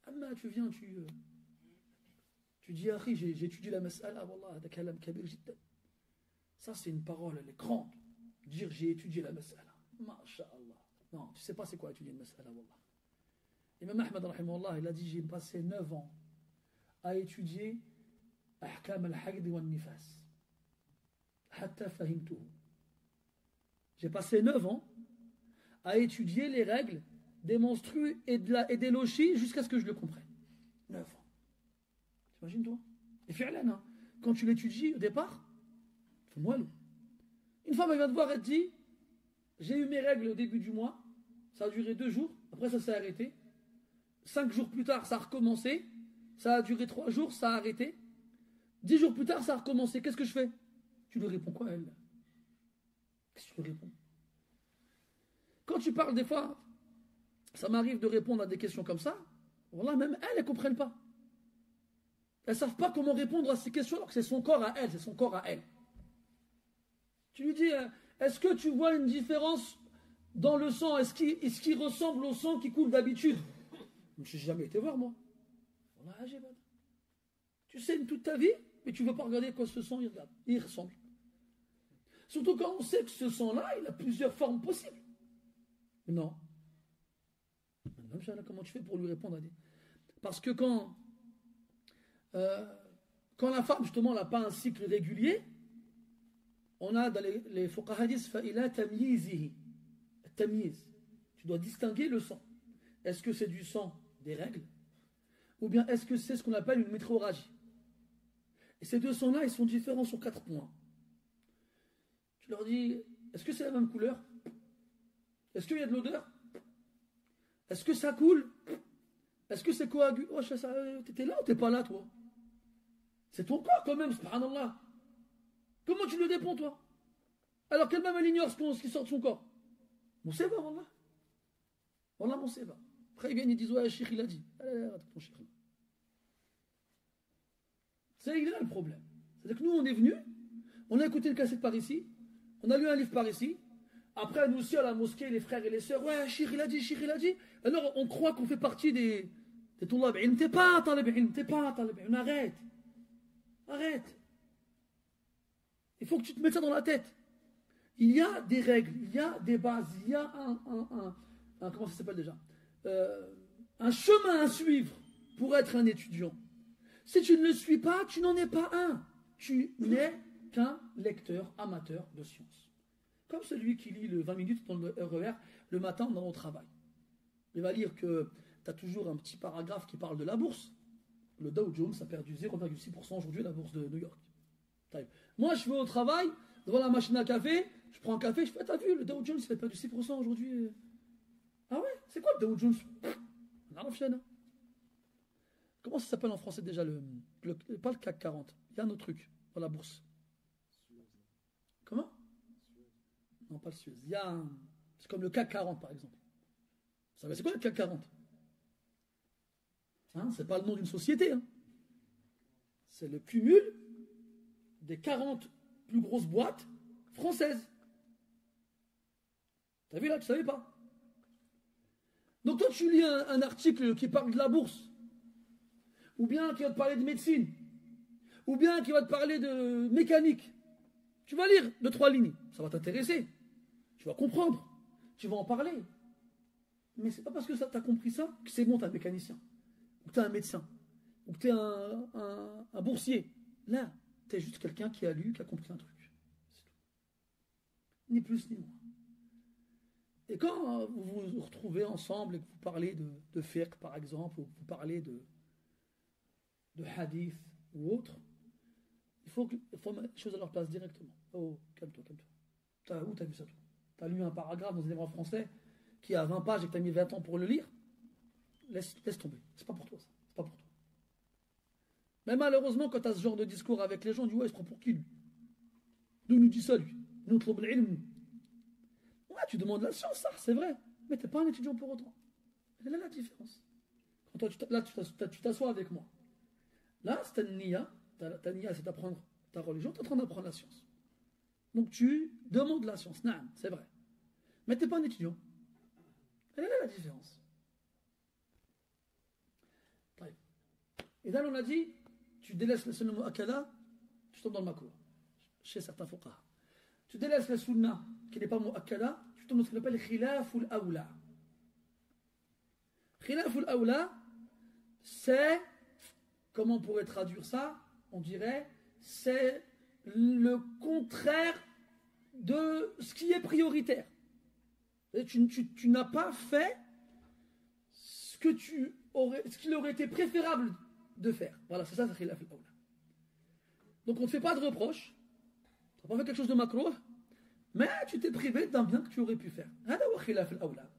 Amma, tu viens, tu dis, Akhi, j'ai étudié la mas'ala, wallah, hada kalam kabir jiddan. Ça, c'est une parole, elle est grande. Dire, j'ai étudié la mas'ala. Masha'Allah. Non, tu ne sais pas c'est quoi étudier une mas'ala, wallah. Imam Ahmad, rahimahullah, il a dit, j'ai passé 9 ans à étudier Ahkam al-Hayd wa al-Nifas. Hatta fahimtuhu. J'ai passé 9 ans à étudier les règles des menstrues et des lochis jusqu'à ce que je le comprenne. 9 ans. T'imagines toi? Et fi'lan, quand tu l'étudies au départ, fais-moi l'eau. Une femme elle vient te voir et te dit, j'ai eu mes règles au début du mois, ça a duré 2 jours, après ça s'est arrêté. 5 jours plus tard, ça a recommencé, ça a duré 3 jours, ça a arrêté. 10 jours plus tard, ça a recommencé. Qu'est-ce que je fais? Tu lui réponds quoi, elle? Qu'est-ce que tu lui réponds? Quand tu parles, des fois, ça m'arrive de répondre à des questions comme ça. Voilà, même elles ne comprennent pas. Elles ne savent pas comment répondre à ces questions alors que c'est son corps à elle, c'est son corps à elle. Tu lui dis, est-ce que tu vois une différence dans le sang? Est-ce qu'il ressemble au sang qui coule d'habitude? Je n'ai jamais été voir, moi. Tu saignes toute ta vie, mais tu ne veux pas regarder quoi ce sang, il ressemble. Surtout quand on sait que ce sang-là, il a plusieurs formes possibles. Non. Comment tu fais pour lui répondre? Parce que quand la femme, justement, n'a pas un cycle régulier, on a dans les fuqaha disent fa'ila tamyizihi. Tamyiz. Tu dois distinguer le sang. Est-ce que c'est du sang des règles? Ou bien est-ce que c'est ce qu'on appelle une météorragie? Et ces deux sangs-là, ils sont différents sur 4 points. Tu leur dis, est-ce que c'est la même couleur? Est-ce qu'il y a de l'odeur? Est-ce que ça coule? Est-ce que c'est coagulé? Oh, t'étais là ou t'es pas là, toi? C'est ton corps quand même, subhanallah. Comment tu le réponds, toi? Alors qu'elle-même, elle ignore ce qui sort de son corps. Mon séva, wallah. Wallah, mon séva. Après, ils viennent, ils disent, ouais, le cheikh, il a dit. Allez, attends, ton cheikh. C'est là le problème. C'est-à-dire que nous, on est venus, on a écouté le cassette par ici, on a lu un livre par ici. Après, nous aussi, à la mosquée, les frères et les sœurs, ouais, cheikh, il a dit, cheikh, il a dit. Alors, on croit qu'on fait partie des tollab ilm. T'es pas talib ilm, t'es pas talib ilm. Arrête. Arrête. Il faut que tu te mettes ça dans la tête. Il y a des règles, il y a des bases, il y a un comment ça s'appelle déjà, un chemin à suivre pour être un étudiant. Si tu ne le suis pas, tu n'en es pas un. Tu n'es qu'un lecteur amateur de sciences. Comme celui qui lit le 20 minutes dans le RER le matin dans au travail. Il va lire que tu as toujours un petit paragraphe qui parle de la bourse. Le Dow Jones a perdu 0,6% aujourd'hui, la bourse de New York. Moi, je vais au travail, devant la machine à café, je prends un café, je fais, t'as vu, le Dow Jones, il a perdu 6% aujourd'hui. Ah ouais? C'est quoi le Dow Jones? Comment ça s'appelle en français déjà pas le CAC 40, il y a un autre truc dans la bourse. Comment? Non, pas le Suez. Il y a c'est comme le CAC 40 par exemple. Vous savez, c'est quoi le CAC 40? Hein, c'est pas le nom d'une société. Hein. C'est le cumul des 40 plus grosses boîtes françaises. T'as vu là, tu savais pas? Donc toi tu lis un article qui parle de la bourse, ou bien qui va te parler de médecine, ou bien qui va te parler de mécanique. Tu vas lire 2-3 lignes, ça va t'intéresser. Tu vas comprendre, tu vas en parler. Mais c'est pas parce que tu as compris ça que c'est bon, tu es un mécanicien, ou tu es un médecin, ou que tu es un boursier. Là, tu es juste quelqu'un qui a lu, qui a compris un truc. Ni plus ni moins. Et quand vous vous retrouvez ensemble et que vous parlez de fiqh, par exemple, ou vous parlez de hadith ou autre, il faut mettre les choses à leur place directement. Oh, calme-toi, calme-toi. Où t'as vu ça, toi? T'as lu un paragraphe dans un livre français qui a 20 pages et que t'as mis 20 ans pour le lire? Laisse tomber. C'est pas pour toi, ça. C'est pas pour toi. Mais malheureusement, quand t'as ce genre de discours avec les gens, on dit ouais, il se prend pour qui, lui? Nous dit ça, lui. Nous, ouais, tu demandes la science, ça, c'est vrai. Mais t'es pas un étudiant pour autant. Et là, la différence. Quand toi, tu t'assois avec moi. Là, c'est ta niya. Ta niya, c'est d'apprendre ta religion. Tu es en train d'apprendre la science. Donc, tu demandes la science. Non, c'est vrai. Mais tu n'es pas un étudiant. Et là, la différence. Et là, on a dit, tu délaisses le sunnah mu'akkada, tu tombes dans le makruh. Chez certains fuqaha. Tu délaisses le sunnah qui n'est pas mu'akkada, tu tombes dans ce qu'on appelle khilaful awla. Khilaful awla, c'est, comment on pourrait traduire ça? On dirait, c'est le contraire de ce qui est prioritaire. Tu n'as pas fait ce qu'il aurait été préférable de faire. Voilà, c'est ça, c'est khilaf al-awla. Donc on ne te fait pas de reproche, tu n'as pas fait quelque chose de makrouh, mais tu t'es privé d'un bien que tu aurais pu faire. Hada wa khilaf al-awla.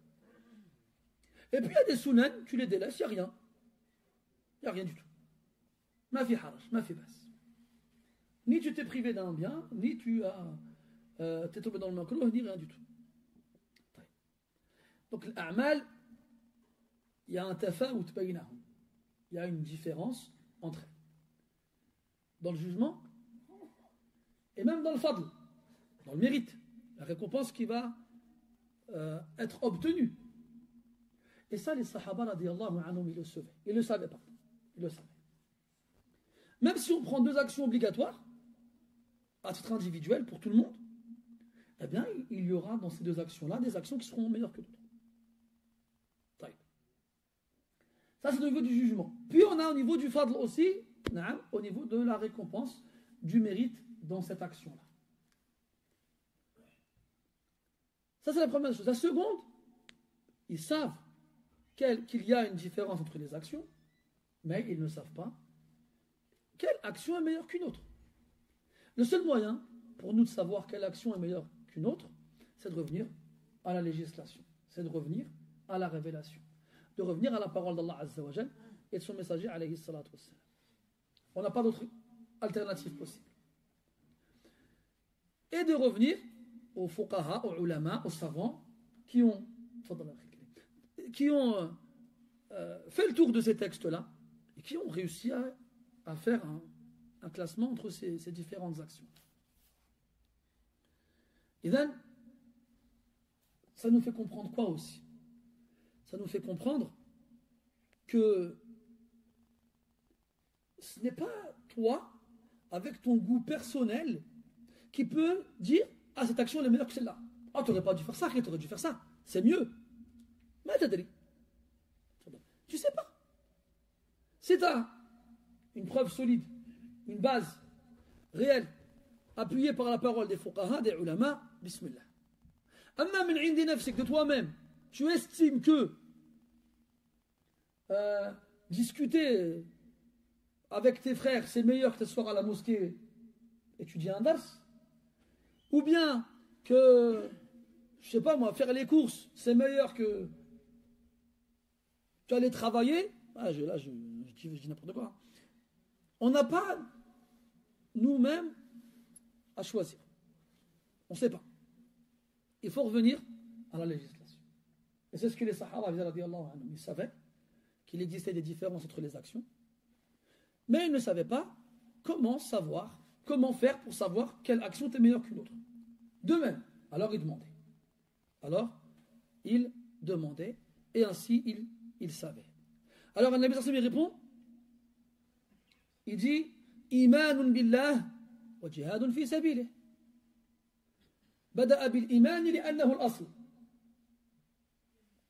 Et puis il y a des sunan, tu les délaisses, il n'y a rien. Il n'y a rien du tout. Ma fi haraj, ma fi bas. ni tu t'es privé d'un bien, ni tu t'es tombé dans le makruh, ni rien du tout. Donc l'a'mal, il y a un tafawut baynahum. Il y a une différence entre elles. Dans le jugement, et même dans le fadl, dans le mérite, la récompense qui va être obtenue. Et ça, les sahaba, radiyallahu anhum, ils le savaient. Ils le savaient, pardon. Ils le savaient. Même si on prend deux actions obligatoires, à titre individuel pour tout le monde, eh bien, il y aura dans ces deux actions-là des actions qui seront meilleures que d'autres. Ça, c'est au niveau du jugement. Puis, on a au niveau du fadl aussi, au niveau de la récompense, du mérite dans cette action-là. Ça, c'est la première chose. La seconde, ils savent qu'il y a une différence entre les actions, mais ils ne savent pas quelle action est meilleure qu'une autre. Le seul moyen pour nous de savoir quelle action est meilleure qu'une autre, c'est de revenir à la législation, c'est de revenir à la révélation, de revenir à la parole d'Allah Azza wa Jal et de son messager alayhi salatu wassalam. On n'a pas d'autre alternative possible. Et de revenir aux fuqaha, aux ulama, aux savants qui ont fait le tour de ces textes-là et qui ont réussi à faire un classement entre ces différentes actions. Et then, ça nous fait comprendre quoi aussi? Ça nous fait comprendre que ce n'est pas toi, avec ton goût personnel, qui peut dire « Ah, cette action elle est meilleure que celle-là. Ah, tu n'aurais pas dû faire ça, tu aurais dû faire ça. C'est mieux. » Mais tu sais pas. Si tu as une preuve solide, une base réelle, appuyée par la parole des fuqaha, des ulama, bismillah. Amma min indi nafsik, de toi-même, tu estimes que discuter avec tes frères, c'est meilleur que t'asseoir à la mosquée étudier un dars, ou bien que, je sais pas moi, faire les courses, c'est meilleur que tu aller travailler. Ah, je dis n'importe quoi. On n'a pas nous-mêmes à choisir. On ne sait pas. Il faut revenir à la législation. Et c'est ce que les Sahaba ils savaient, qu'il existait des différences entre les actions, mais ils ne savaient pas comment faire pour savoir quelle action était meilleure qu'une autre. De même, alors ils demandaient, et ainsi ils savaient. Alors un Nabi sallallahu alayhi wa sallam répond, il dit imanun billah wa jihadun fi sabilih. بدأ بالإيمان لأنه الأصل.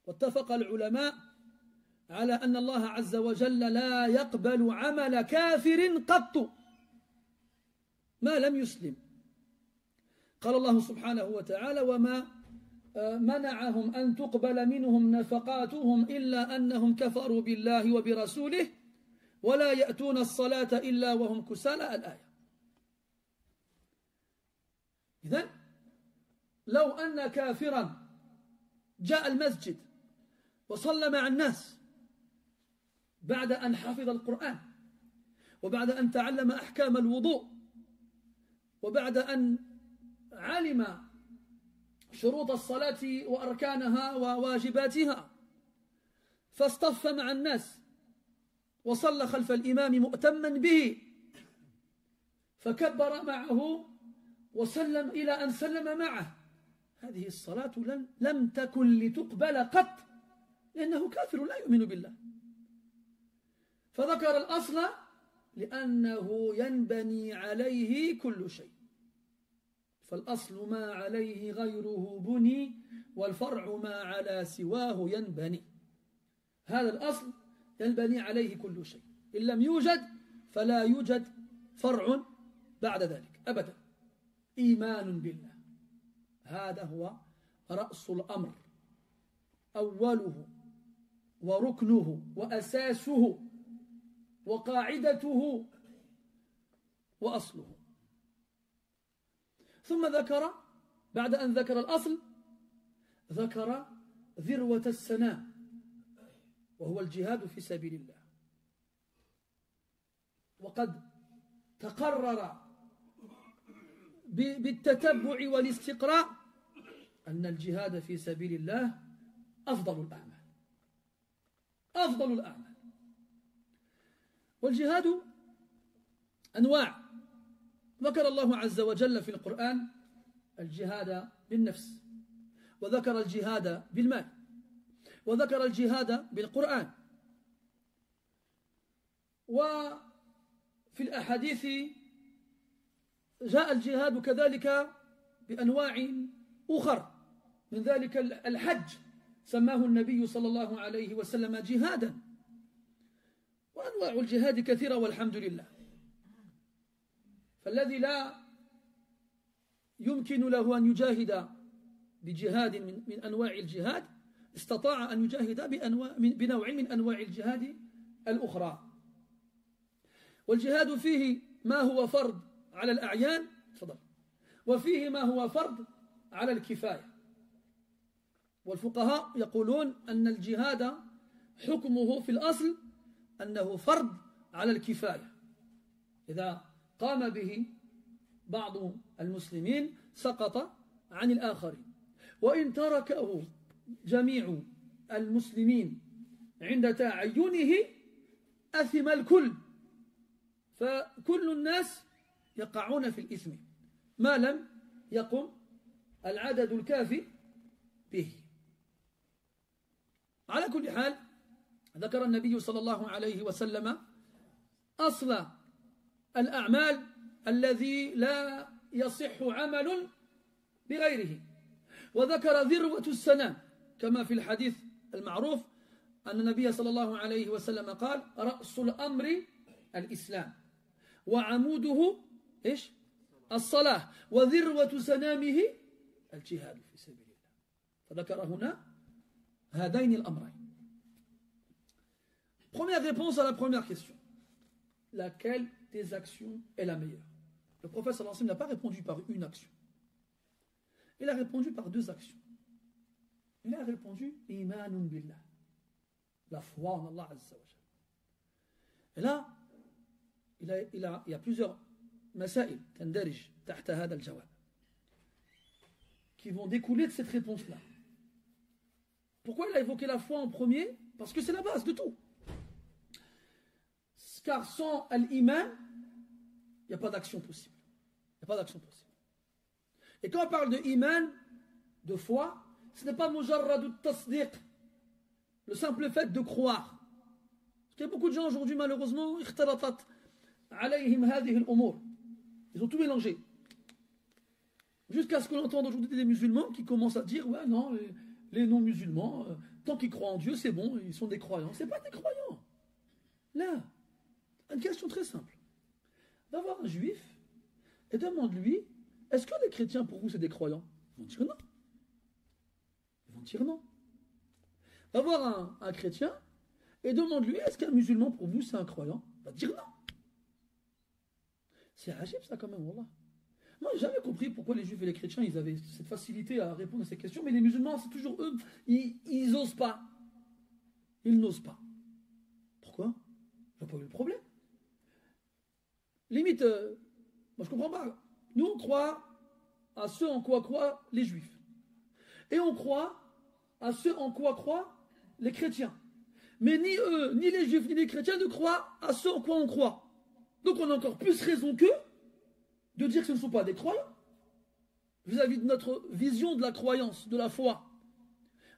واتفق العلماء على أن الله عز وجل لا يقبل عمل كافر قط ما لم يسلم. قال الله سبحانه وتعالى وما منعهم أن تقبل منهم نفقاتهم إلا أنهم كفروا بالله وبرسوله ولا يأتون الصلاة إلا وهم كسالى الآية. إذن لو أن كافرا جاء المسجد وصلى مع الناس بعد أن حفظ القرآن وبعد أن تعلم أحكام الوضوء وبعد أن علم شروط الصلاة وأركانها وواجباتها فاصطف مع الناس وصلى خلف الإمام مؤتما به فكبر معه وسلم إلى أن سلم معه، هذه الصلاة لم تكن لتقبل قط لأنه كافر لا يؤمن بالله. فذكر الأصل لأنه ينبني عليه كل شيء، فالأصل ما عليه غيره بني والفرع ما على سواه ينبني. هذا الأصل ينبني عليه كل شيء، إن لم يوجد فلا يوجد فرع بعد ذلك أبدا. إيمان بالله هذا هو رأس الأمر، أوله وركنه وأساسه وقاعدته وأصله. ثم ذكر بعد أن ذكر الأصل ذكر ذروة السنام وهو الجهاد في سبيل الله. وقد تقرر بالتتبع والاستقراء أن الجهاد في سبيل الله أفضل الأعمال. أفضل الأعمال. والجهاد أنواع. ذكر الله عز وجل في القرآن الجهاد بالنفس، وذكر الجهاد بالمال، وذكر الجهاد بالقرآن. وفي الأحاديث جاء الجهاد كذلك بأنواع أخرى، من ذلك الحج سماه النبي صلى الله عليه وسلم جهادا. وأنواع الجهاد كثيرة والحمد لله. فالذي لا يمكن له أن يجاهد بجهاد من أنواع الجهاد استطاع أن يجاهد بنوع من أنواع الجهاد الأخرى. والجهاد فيه ما هو فرض على الأعيان، تفضل، وفيه ما هو فرض على الكفاية. والفقهاء يقولون أن الجهاد حكمه في الأصل أنه فرض على الكفاية، إذا قام به بعض المسلمين سقط عن الآخرين، وإن تركه جميع المسلمين عند تعينه أثم الكل، فكل الناس يقعون في الإثم ما لم يقم العدد الكافي به. على كل حال ذكر النبي صلى الله عليه وسلم أصل الأعمال الذي لا يصح عمل بغيره، وذكر ذروة السنام كما في الحديث المعروف أن النبي صلى الله عليه وسلم قال: رأس الأمر الإسلام، وعموده إيش؟ الصلاة، وذروة سنامه الجهاد في سبيل الله. فذكر هنا هذين الأمرين. Première réponse à la première question. Laquelle des actions est la meilleure? Le prophète sallallahu alayhi wa sallam n'a pas répondu par une action. Il a répondu par deux actions. Il a répondu imanun billah, la foi en Allah azza wa jalla. Et là, il y a plusieurs مسائل تندرج تحت هذا الجواب qui vont découler de cette réponse-là. Pourquoi il a évoqué la foi en premier? Parce que c'est la base de tout. Car sans l'iman, il n'y a pas d'action possible. Il n'y a pas d'action possible. Et quand on parle de iman, de foi, ce n'est pas mujarrad tasdiq, le simple fait de croire. Parce qu'il y a beaucoup de gens aujourd'hui, malheureusement, ikhtalatat alayhim hadhihi al-umur. Ils ont tout mélangé. Jusqu'à ce qu'on entende aujourd'hui des musulmans qui commencent à dire: ouais, non, les non-musulmans, tant qu'ils croient en Dieu, c'est bon, ils sont des croyants. Ce n'est pas des croyants. Là, une question très simple. Va voir un juif et demande-lui: est-ce que les chrétiens pour vous c'est des croyants? Ils vont dire non. Ils vont dire non. Va voir un chrétien et demande-lui: est-ce qu'un musulman pour vous c'est un croyant? Il va dire non. C'est agib ça quand même, wallah. Moi j'ai jamais compris pourquoi les juifs et les chrétiens ils avaient cette facilité à répondre à ces questions, mais les musulmans c'est toujours eux, ils n'osent pas. Ils n'osent pas. Pourquoi? Je n'ai pas vu le problème. Limite, moi je comprends pas. Nous on croit à ce en quoi croient les juifs. Et on croit à ce en quoi croient les chrétiens. Mais ni eux, ni les juifs, ni les chrétiens ne croient à ce en quoi on croit. Donc on a encore plus raison qu'eux de dire que ce ne sont pas des croyants vis-à-vis de notre vision de la croyance, de la foi.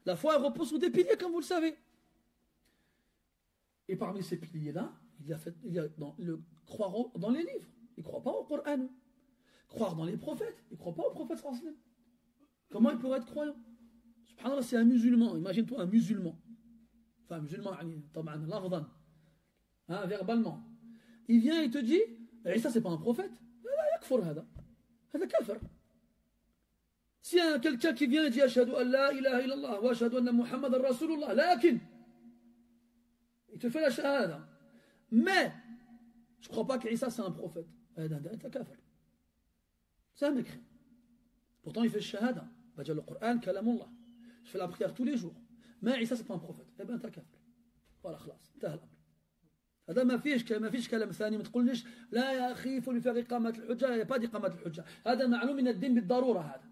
La foi elle repose sur des piliers comme vous le savez. Et parmi ces piliers-là, il y a croire dans les livres. Ils ne croient pas au Coran. Croire dans les prophètes. Ils ne croient pas aux prophètes sallallahu. Comment ils pourraient être croyants? Subhanallah, c'est un musulman. Imagine-toi un musulman. Enfin, un musulman, verbalement. Il vient et te dit: et ça, c'est pas un prophète. Si quelqu'un qui vient et dit: Ashhadu an la ilaha illallah wa ashhadu anna Muhammadan Rasulullah, lakin, il te fait la shahada. Mais, je ne crois pas qu'Issa c'est un prophète. C'est un mécréant. Pourtant, il fait le shahada. Il va dire le Coran, kalamullah. Je fais la prière tous les jours. Mais Issa, c'est pas un prophète. Eh bien, t'as kafir. Voilà, khlas. هذا ما فيش كلام ثاني. ما تقوليش لا يا اخي il faut lui faire إقامة الحجة. Il n'y a pas d'إقامة الحجة. هذا معلوم من الدين بالضرورة هذا.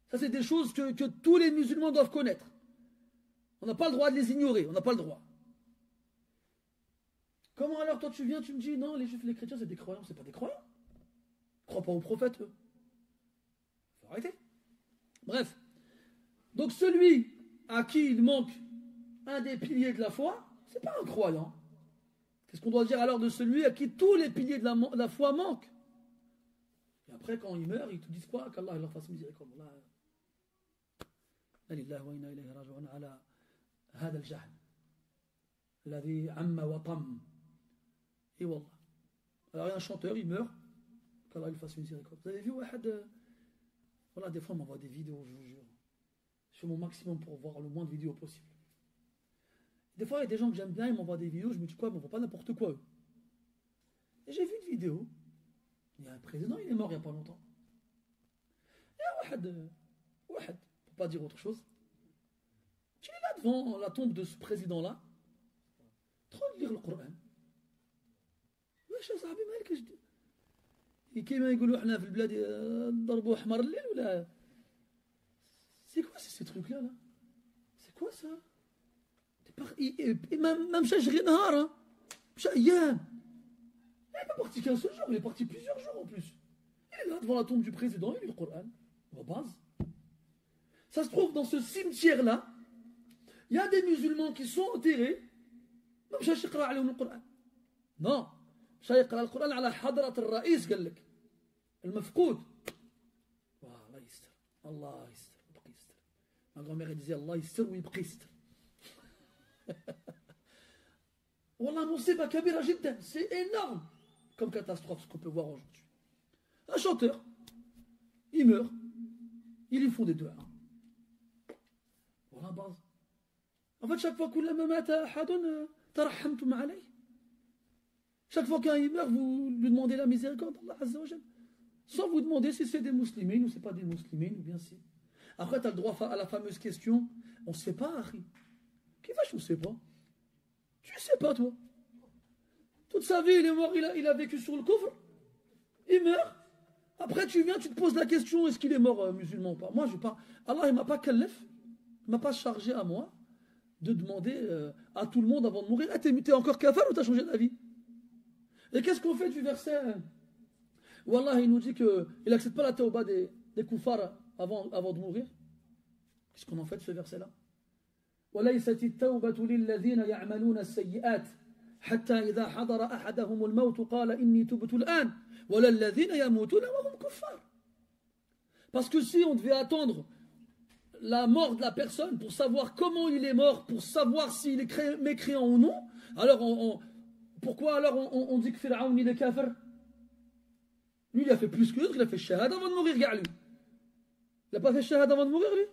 Ça c'est des choses que tous les musulmans doivent connaître. On n'a pas le droit de les ignorer, on n'a pas le droit. Comment alors toi tu viens, tu me dis non, les juifs et les chrétiens c'est des croyants, c'est pas des croyants. Ils ne croient pas aux prophètes eux. Faut arrêter. Bref. Donc celui à qui il manque un des piliers de la foi, c'est pas un croyant. Qu'est-ce qu'on doit dire alors de celui à qui tous les piliers de la foi manquent? Et après quand il meurt, ils te disent quoi? Qu'Allah leur fasse miséricorde. لله وإنا إليه راجعون على هذا الجهل الذي عم وطم. Et wallah. Alors il y a un chanteur, il meurt, qu'Allah lui fasse miséricorde. Vous avez vu Wahad? Voilà, des fois on m'envoie des vidéos, je vous jure. Je fais mon maximum pour voir le moins de vidéos possible. Des fois il y a des gens que j'aime bien, ils m'envoient des vidéos, je me dis quoi, ils m'envoient pas n'importe quoi eux. Et j'ai vu une vidéo, il y a un président, il est mort il n'y a pas longtemps. Et Wahad, pour pas dire autre chose, tu es là devant la tombe de ce président-là, en train de lire le Coran. واش صاحبي مالك كيما يقولوا احنا في البلاد ضربوا حمار الليل ولا c'est quoi ces trucs là c'est quoi ça ما مشاش غير نهار مشى ايام il n'est pas parti qu'un seul jour, il est parti plusieurs jours en plus. Il est là devant la tombe du président, il lit le Coran à base. Ça se trouve dans ce cimetière là il y a des musulmans qui sont enterrés ما مشاش يقرا عليهم القرآن. Non, مشى يقرا القرآن على حضرة الرئيس قال لك المفقود. الله يستر الله يستر ويبقى يستر. Ma grand-mère disait الله يستر ويبقى يستر. والله مصيبة كبيرة جدا, c'est énorme comme catastrophe ce qu'on peut voir aujourd'hui. Un chanteur, il meurt, ils lui font des deuils. Voilà base. En fait chaque fois كلما مات أحد ترحمتم عليه. Chaque fois qu'un meurt, vous lui demandez la miséricorde d'Allah Azza wa Jal. Sans vous demander si c'est des musulmans ou c'est pas des musulmans ou bien si. Après, tu as le droit à la fameuse question, on ne sait pas, Harry. Qui vache, on ne sait pas. Tu ne sais pas, toi. Toute sa vie, il est mort, il a vécu sur le coffre. Il meurt. Après, tu viens, tu te poses la question, est-ce qu'il est mort musulman ou pas? Moi, je pas. Allah, il ne m'a pas kallef, il ne m'a pas chargé à moi de demander à tout le monde avant de mourir, ah, t'es encore kafir ou t'as changé d'avis? Et qu'est-ce qu'on fait du verset? Wallah, il nous dit qu'il n'accepte pas la tauba des koufars avant de mourir. Qu'est-ce qu'on en fait de ce verset-là? وَلَيْسَتِ التَّوْبَةُ لِلَّذِينَ يَعْمَلُونَ السَّيِّئَاتِ حَتَّى إِذَا حَضَرَ أَحَدَهُمُ الْمَوْتُ قَالَ إِنِّي تُبْتُ الْآنَ وَلَا الَّذِينَ يَمُوتُونَ وَهُمْ كُفَّارٌ. Parce que si on devait attendre la mort de la personne pour savoir comment il est mort, pour savoir s'il est mécréant ou non, alors pourquoi alors on dit que Pharaon il est kafir? Lui il a fait plus que l'autre, il a fait shahada avant de mourir, gars lui. Il n'a pas fait shahada avant de mourir lui?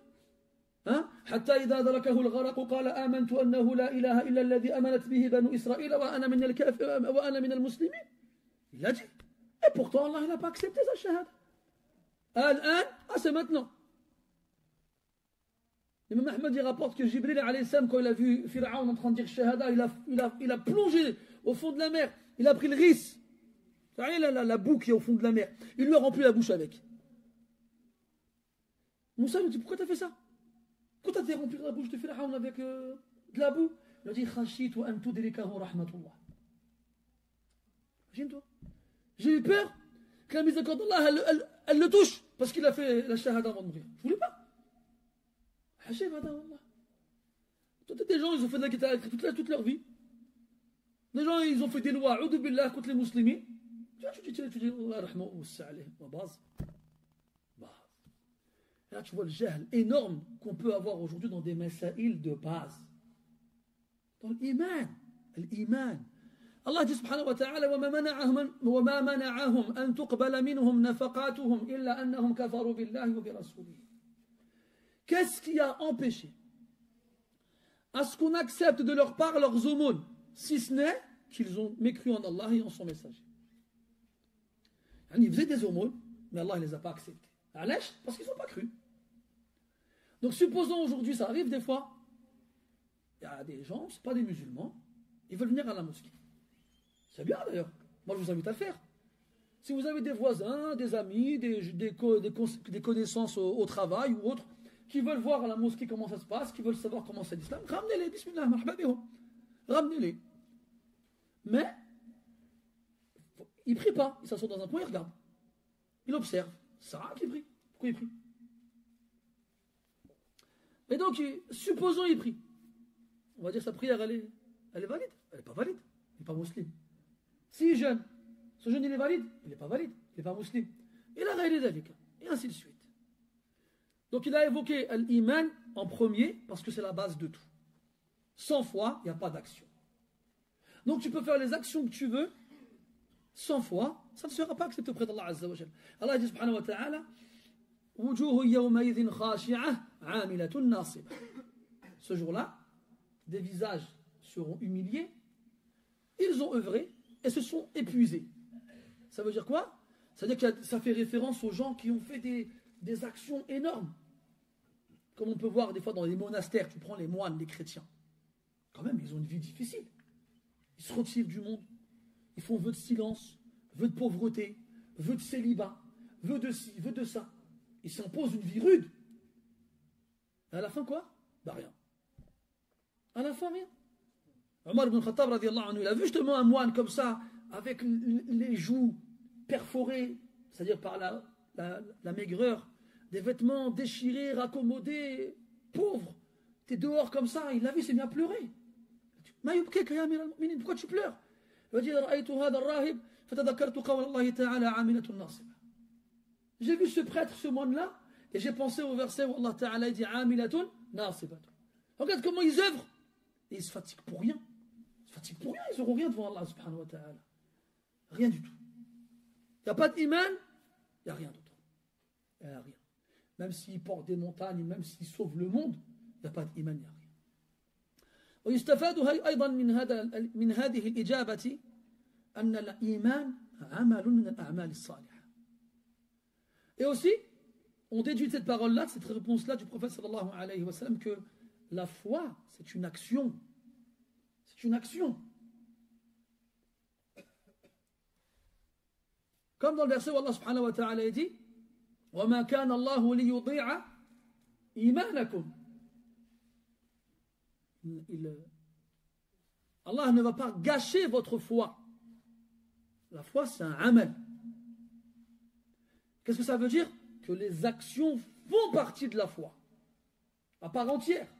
Hein? حتى إذا أدركه الغرق قال آمنت أنه لا إله إلا الذي آمنت به بنو إسرائيل وأنا من المسلمين. Il l'a dit. Et pourtant Allah il n'a pas accepté sa shahada. C'est maintenant. L'imam Ahmed il rapporte que Jibril alayhi salam, quand il a vu Pharaon en train de dire shahada, il a plongé au fond de la mer, il a pris le riz, la boue qui est au fond de la mer, il lui a rempli la bouche avec. Moussa lui dit pourquoi tu as fait ça? Pourquoi tu as rempli la bouche de Pharaon avec de la boue? Il a dit khashitu an tudrikahu rahmatullah. Imagine-toi, j'ai eu peur que la miséricorde d'Allah elle le touche parce qu'il a fait la shahada avant de mourir. Je voulais pas. Des gens ils ont fait de la guitare toute leur vie. Des gens ils ont fait des lois a'udhu billah contre les musulmans. Tu dis Allah rahmah wa sa'alayhim wa base. Là tu vois le jahl énorme qu'on peut avoir aujourd'hui dans des masaïl de base. Dans l'iman. Allah dit subhanahu wa ta'ala وما منعهم أن تقبل منهم نفقاتهم إلا أنهم كفروا بالله وبرسوله. Qu'est-ce qui a empêché à ce qu'on accepte de leur part leurs aumônes, si ce n'est qu'ils ont mécru en Allah et en son messager? Ils faisaient des aumônes, mais Allah ne les a pas acceptés. Parce qu'ils n'ont pas cru. Donc supposons aujourd'hui, ça arrive des fois, il y a des gens, ce n'est pas des musulmans, ils veulent venir à la mosquée. C'est bien d'ailleurs. Moi, je vous invite à le faire. Si vous avez des voisins, des amis, des connaissances au travail ou autres, qui veulent voir à la mosquée comment ça se passe, qui veulent savoir comment c'est l'islam, ramenez-les, bismillah, marhaba bihum. Ramenez-les. Mais, il ne prie pas. Il s'assoit dans un coin, il regarde. Il observe. Ça rare qu'il prie. Pourquoi il prie? Et donc, supposons il prie. On va dire sa prière, elle est valide. Elle n'est pas valide. Il n'est pas musulman. S'il jeûne, ce jeûne il est valide? Il n'est pas valide. Il n'est pas musulman. Il a rayé d'alik. Et ainsi de suite. Donc il a évoqué l'iman en premier parce que c'est la base de tout. Sans foi, il n'y a pas d'action. Donc tu peux faire les actions que tu veux. Sans foi, ça ne sera pas accepté auprès d'Allah Azza wa Jal. Allah dit subhanahu wa ta'ala Wujuhu yawmaidhin khashi'ah 'amilatun nasibah. Ce jour-là, des visages seront humiliés, ils ont œuvré et se sont épuisés. Ça veut dire quoi? Ça veut dire que ça fait référence aux gens qui ont fait des actions énormes. Comme on peut voir des fois dans les monastères, tu prends les moines, les chrétiens. Quand même, ils ont une vie difficile. Ils se retirent du monde. Ils font vœu de silence, vœu de pauvreté, vœu de célibat, vœu de ci, vœu de ça. Ils s'imposent une vie rude. Et à la fin, quoi? Bah rien. À la fin, rien. Omar ibn Khattab, radiallahu anhu, il a vu justement un moine comme ça, avec les joues perforées, c'est-à-dire par la maigreur, des vêtements déchirés, raccommodés, pauvres. T'es dehors comme ça, il l'a vu, il s'est mis à pleurer. Pourquoi tu pleures? Il va dire j'ai vu ce prêtre, ce moine-là, et j'ai pensé au verset où Allah Ta'ala dit Amilatun nasibatun. Regarde comment ils œuvrent. Et ils se fatiguent pour rien. Ils se fatiguent pour rien, ils n'auront rien devant Allah subhanahu wa ta'ala. Rien du tout. Il n'y a pas d'iman, il n'y a rien d'autre. Il n'y a rien. Même s'ils portent des montagnes, même s'ils sauvent le monde, il n'y a pas d'iman, il n'y a rien. ويستفاد أيضا من هذه الإجابة أن الإيمان عمل من الأعمال الصالحة. Et aussi, on déduit de cette parole-là, de cette réponse-là du prophète sallallahu alayhi wa sallam, que la foi, c'est une action. C'est une action. Comme dans le verset où Allah subhanahu wa ta'ala dit وَمَا كَانَ اللَّهُ لِيُضِيعَ إِيمَانَكُمْ. Allah ne va pas gâcher votre foi. La foi, c'est un amal. Qu'est-ce que ça veut dire? Que les actions font partie de la foi, à part entière.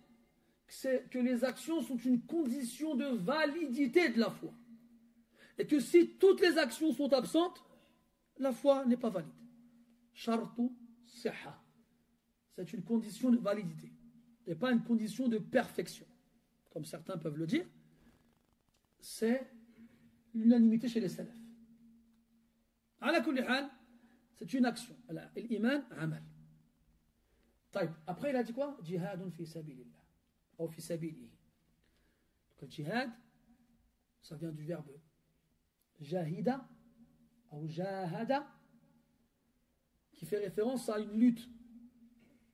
C'est que les actions sont une condition de validité de la foi. Et que si toutes les actions sont absentes, la foi n'est pas valide. Shartu siha. C'est une condition de validité, et pas une condition de perfection. Comme certains peuvent le dire, c'est l'unanimité chez les salafs. Ala kulli hal, c'est une action. L'iman, amal. Après, il a dit quoi? Jihadun fi sabilillah. Ou fi sabilihi. Donc, le jihad, ça vient du verbe jahida, ou jahada, qui fait référence à une lutte,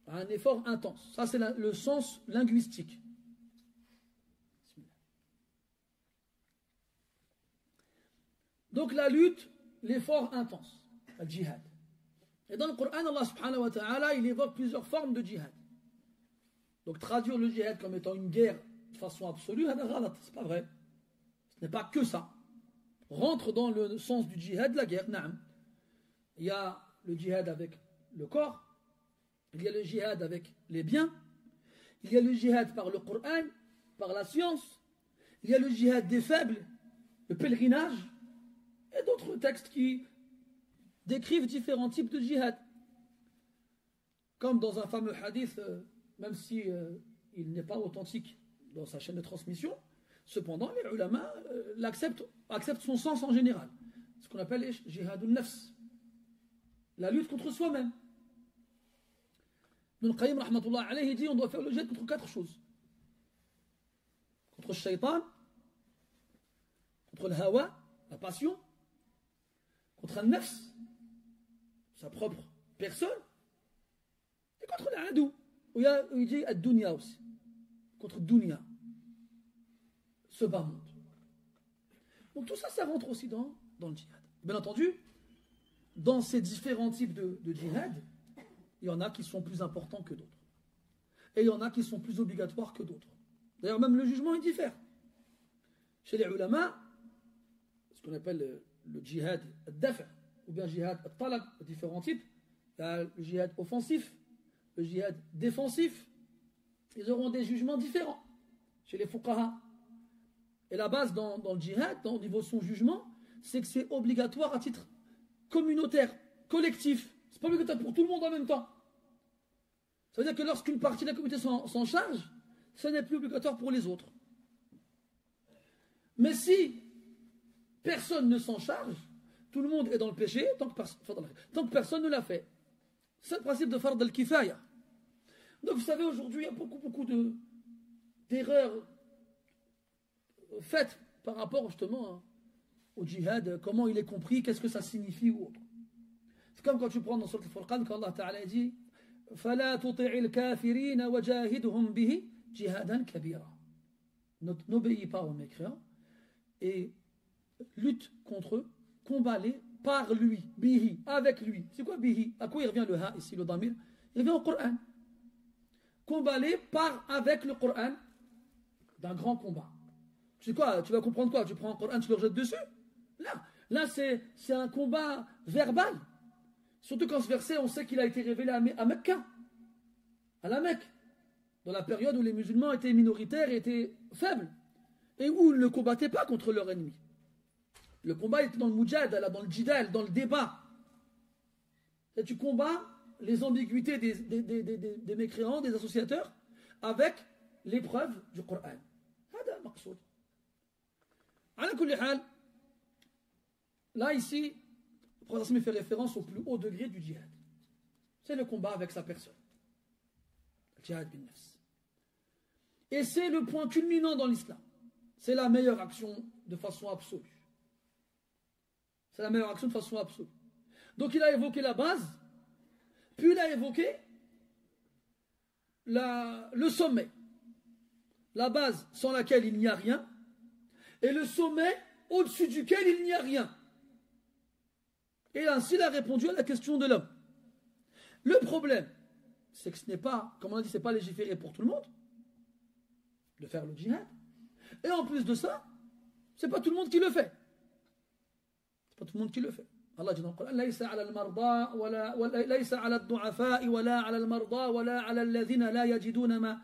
à un effort intense. Ça, c'est le sens linguistique. Donc, la lutte, l'effort intense, le jihad. Et dans le Coran, Allah subhanahu wa ta'ala, il évoque plusieurs formes de djihad. Donc traduire le djihad comme étant une guerre de façon absolue, c'est pas vrai. Ce n'est pas que ça. Rentre dans le sens du djihad de la guerre, na'am. Il y a le djihad avec le corps, il y a le djihad avec les biens, il y a le djihad par le Coran, par la science, il y a le djihad des faibles, le pèlerinage, et d'autres textes qui décrivent différents types de djihad. Comme dans un fameux hadith, même si il n'est pas authentique dans sa chaîne de transmission, cependant les ulama acceptent son sens en général. Ce qu'on appelle les jihadun nafs, la lutte contre soi-même. Ibn al-Qayyim rahmatullah alayhi dit on doit faire le jihad contre 4 choses. Contre le shaitan, contre le hawa, la passion, contre un nafs, sa propre personne, et contre l'adou, où il dit ad-dunya aussi, contre dunya, ce bas monde. Donc tout ça, ça rentre aussi dans le djihad. Bien entendu, dans ces différents types de djihad, il y en a qui sont plus importants que d'autres. Et il y en a qui sont plus obligatoires que d'autres. D'ailleurs, même le jugement, il diffère. Chez les ulama, ce qu'on appelle le djihad al-dafa, ou bien djihad al-talab, différents types, il y a le djihad offensif, le djihad défensif, ils auront des jugements différents chez les fuqaha. Et la base dans le djihad, au niveau de son jugement, c'est que c'est obligatoire à titre communautaire, collectif. C'est pas obligatoire pour tout le monde en même temps. Ça veut dire que lorsqu'une partie de la communauté s'en charge, ça n'est plus obligatoire pour les autres. Mais si personne ne s'en charge, tout le monde est dans le péché tant que personne ne l'a fait. C'est le principe de fard al-kifaya. Donc vous savez, aujourd'hui, il y a beaucoup d'erreurs faites par rapport justement au djihad, comment il est compris, qu'est-ce que ça signifie ou autre. C'est comme quand tu prends dans Sourate Al-Furqan, quand Allah Ta'ala dit فَلَا تُطِعِ الْكَافِرِينَ وَجَاهِدْهُمْ بِهِ جِهَادًا كَبِيرًا. N'obéis pas aux mécréants et lutte contre eux, combat-les par lui, bihi, avec lui. C'est quoi bihi? À quoi il revient le ha ici, le damir? Il revient au Coran. Combat-les avec le Coran d'un grand combat. Tu sais quoi? Tu vas comprendre quoi? Tu prends un Coran, tu le rejettes dessus? Là c'est un combat verbal. Surtout quand ce verset, on sait qu'il a été révélé à Mecca, à la Mecque, dans la période où les musulmans étaient minoritaires et étaient faibles, et où ils ne combattaient pas contre leur ennemi. Le combat était dans le mujadala, dans le jidal, dans le débat. Et tu combats les ambiguïtés des mécréants, des associateurs, avec l'épreuve du Coran. هذا مقصود. على كل حال, là ici, le prophète fait référence au plus haut degré du djihad. C'est le combat avec sa personne. Le djihad bin nafs. Et c'est le point culminant dans l'islam. C'est la meilleure action de façon absolue. C'est la meilleure action de façon absolue. Donc il a évoqué la base, puis il a évoqué le sommet. La base sans laquelle il n'y a rien, et le sommet au-dessus duquel il n'y a rien. Et ainsi il a répondu à la question de l'homme. Le problème, c'est que ce n'est pas, comme on a dit, ce n'est pas légiféré pour tout le monde de faire le djihad. Et en plus de ça, ce n'est pas tout le monde qui le fait. C'est pas tout le monde qui le fait. Allah dit dans le Coran ليس على المرضى ليس على الضعفاء ولا على المرضى ولا على الذين لا يجدون ما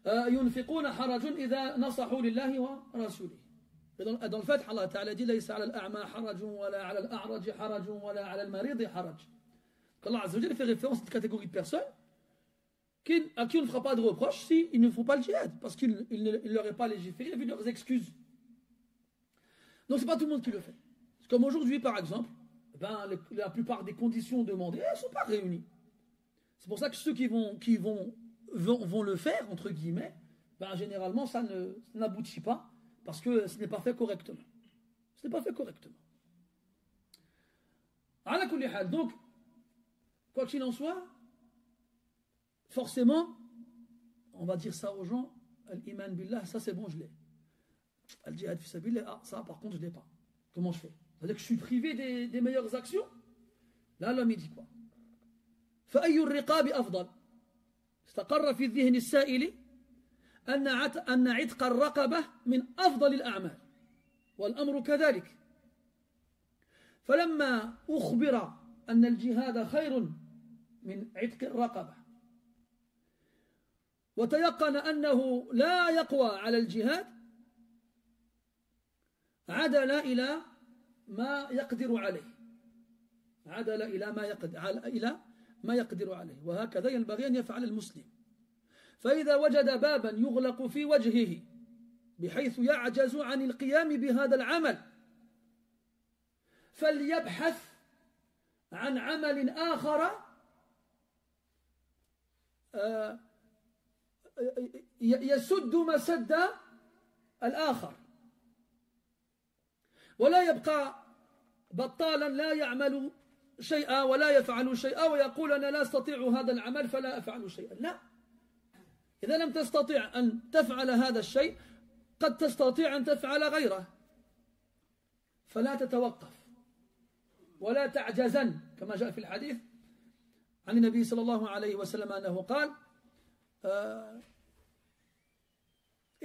ينفقون حرج إذا نصحوا لله ورسوله. Dans le fait, Allah Ta'ala dit ليس على الأعمى حرج ولا على الأعرج حرج ولا على المريض حرج. Allah Azza wa Jalla fait référence à cette catégorie de personnes à qui on ne fera pas de reproche s'ils ne font pas le djihad, parce qu'ils ne leur est pas légiféré vu leurs excuses. Donc c'est pas tout le monde qui le fait. Comme aujourd'hui, par exemple, la plupart des conditions demandées ne sont pas réunies. C'est pour ça que ceux qui vont le faire, entre guillemets, généralement, ça n'aboutit pas, parce que ce n'est pas fait correctement. Ce n'est pas fait correctement. Donc, quoi qu'il en soit, forcément, on va dire ça aux gens, al-iman billah, ça c'est bon, je l'ai. Al-jihad fi sabilillah, ça par contre, je ne l'ai pas. Comment je fais? C'est-à-dire que je suis privé des meilleures actions. Là, l'homme, il dit quoi? فأي الرقاب أفضل استقر في الذهن السائل أن عتق الرقبة من أفضل الأعمال والأمر كذلك فلما أخبر أن الجهاد خير من عتق الرقبة وتيقن أنه لا يقوى على الجهاد عدل إلى ما يقدر عليه ما يقدر عليه وهكذا ينبغي أن يفعل المسلم فإذا وجد بابا يغلق في وجهه بحيث يعجز عن القيام بهذا العمل فليبحث عن عمل آخر يسد مسد الآخر ولا يبقى بطالا لا يعمل شيئا ولا يفعل شيئا ويقول أنا لا أستطيع هذا العمل فلا أفعل شيئا. لا، إذا لم تستطيع أن تفعل هذا الشيء قد تستطيع أن تفعل غيره. فلا تتوقف ولا تعجزن كما جاء في الحديث عن النبي صلى الله عليه وسلم أنه قال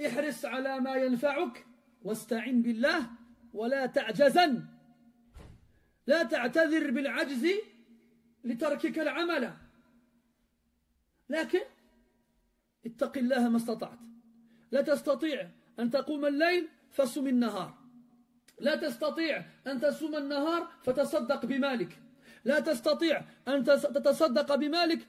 احرص على ما ينفعك واستعن بالله ولا تعجزن لا تعتذر بالعجز لتركك العمل لكن اتق الله ما استطعت لا تستطيع أن تقوم الليل فصم النهار لا تستطيع أن تصوم النهار فتصدق بمالك لا تستطيع أن تتصدق بمالك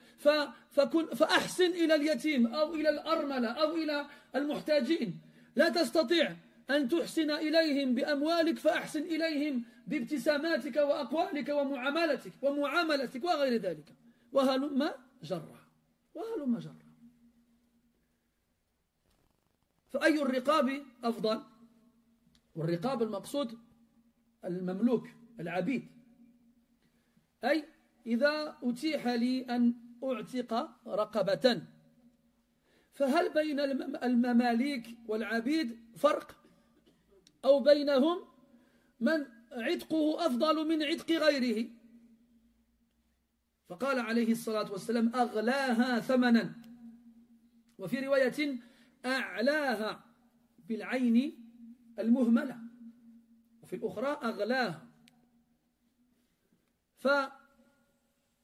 فأحسن إلى اليتيم أو إلى الأرملة أو إلى المحتاجين لا تستطيع أن تحسن إليهم بأموالك فأحسن إليهم بابتساماتك وأقوالك ومعاملتك وغير ذلك وهلم جرا فأي الرقاب أفضل والرقاب المقصود المملوك العبيد أي إذا أتيح لي أن أعتق رقبة فهل بين المماليك والعبيد فرق أو بينهم من عتقه أفضل من عتق غيره فقال عليه الصلاة والسلام أغلاها ثمنا وفي رواية أعلاها بالعين المهملة وفي الأخرى أغلاها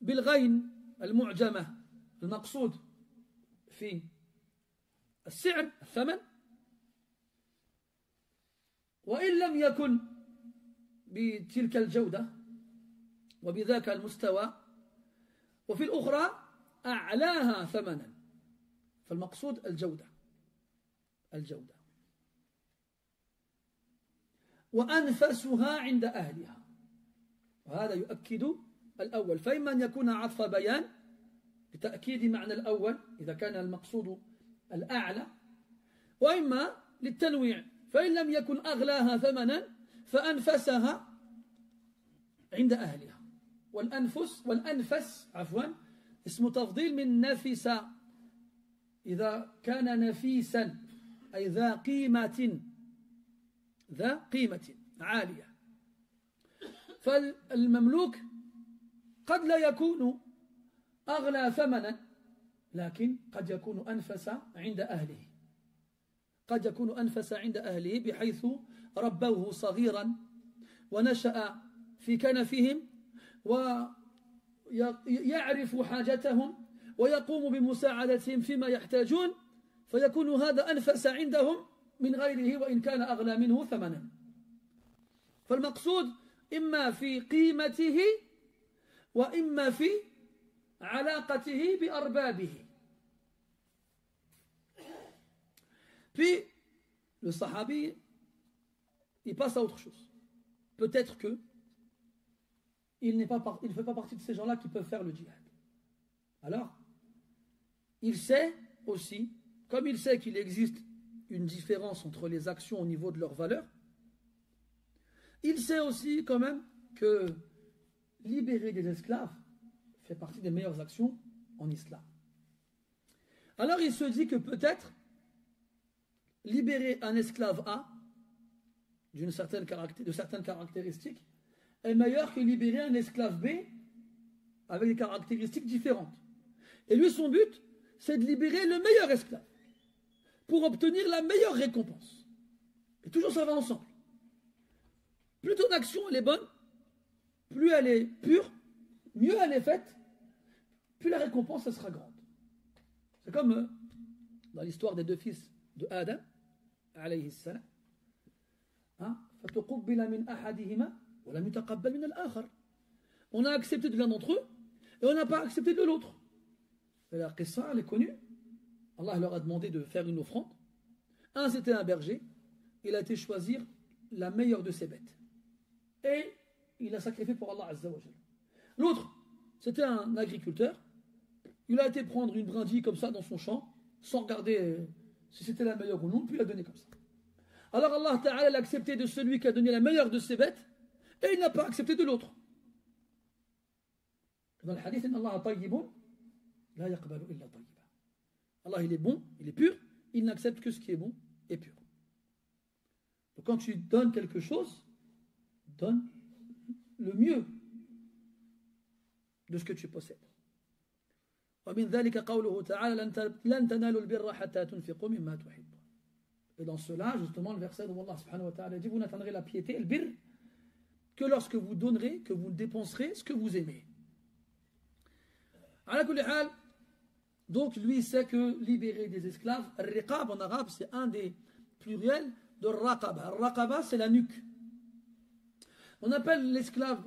فبالغين المعجمة المقصود في السعر الثمن وإن لم يكن بتلك الجودة وبذاك المستوى وفي الأخرى أعلاها ثمنا فالمقصود الجودة وأنفسها عند أهلها وهذا يؤكد الأول فإما أن يكون عطف بيان لتأكيد معنى الأول إذا كان المقصود الأعلى وإما للتنويع فإن لم يكن أغلاها ثمنا فأنفسها عند أهلها والأنفس اسم تفضيل من نفس إذا كان نفيسا أي ذا قيمة عالية فالمملوك قد لا يكون أغلى ثمنا لكن قد يكون أنفس عند أهله بحيث ربوه صغيرا ونشأ في كنفهم ويعرف حاجتهم ويقوم بمساعدتهم فيما يحتاجون فيكون هذا أنفس عندهم من غيره وإن كان أغلى منه ثمنا فالمقصود إما في قيمته وإما في علاقته بأربابه. Puis le sahabi il passe à autre chose. Peut-être que il ne fait pas partie de ces gens-là qui peuvent faire le djihad. Alors, il sait aussi, comme il sait qu'il existe une différence entre les actions au niveau de leur valeur, il sait aussi quand même que libérer des esclaves fait partie des meilleures actions en islam. Alors il se dit que peut-être libérer un esclave A de certaines caractéristiques est meilleur que libérer un esclave B avec des caractéristiques différentes. Et lui, son but, c'est de libérer le meilleur esclave pour obtenir la meilleure récompense. Et toujours ça va ensemble. Plus ton action elle est bonne, plus elle est pure, mieux elle est faite, plus la récompense elle sera grande. C'est comme dans l'histoire des deux fils de Adam, alayhi salam. On a accepté de l'un d'entre eux et on n'a pas accepté de l'autre. Et la qissa, elle est connue. Allah leur a demandé de faire une offrande. Un, c'était un berger. Il a été choisir la meilleure de ses bêtes. Et il a sacrifié pour Allah Azza wa Jalla. L'autre, c'était un agriculteur. Il a été prendre une brindille comme ça dans son champ, sans regarder si c'était la meilleure ou non, puis il a donné comme ça. Alors Allah Ta'ala l'a accepté de celui qui a donné la meilleure de ses bêtes, et il n'a pas accepté de l'autre. Dans le hadith, Allah tayyibun, la yaqbalu illa tayyiba. Allah il est bon, il est pur, il n'accepte que ce qui est bon et pur. Donc quand tu donnes quelque chose, donne le mieux de ce que tu possèdes. ومن ذلك قوله تعالى لن تنالوا البر حتى تنفقوا مما تحبون. Et dans cela, justement, le verset où Allah subhanahu wa ta'ala dit, vous n'atteindrez la piété, le bir, que lorsque vous donnerez, que vous dépenserez ce que vous aimez. Ala kulli hal, donc lui sait que libérer des esclaves, al-riqab en arabe, c'est un des pluriels de raqaba. Raqaba, c'est la nuque. On appelle l'esclave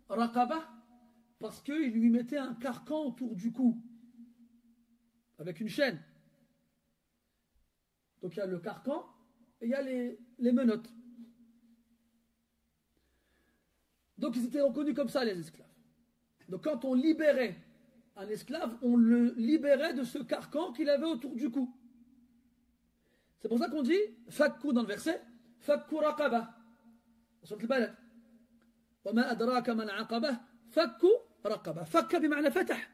raqaba parce qu'il lui mettait un carcan autour du cou, avec une chaîne. Donc il y a le carcan et il y a les menottes. Donc ils étaient reconnus comme ça, les esclaves. Donc quand on libérait un esclave, on le libérait de ce carcan qu'il avait autour du cou. C'est pour ça qu'on dit fakku dans le verset, fakku raqaba. Sur le balad. وما أدراك ما العقبة فك رقبة. فك بمعنى فتح.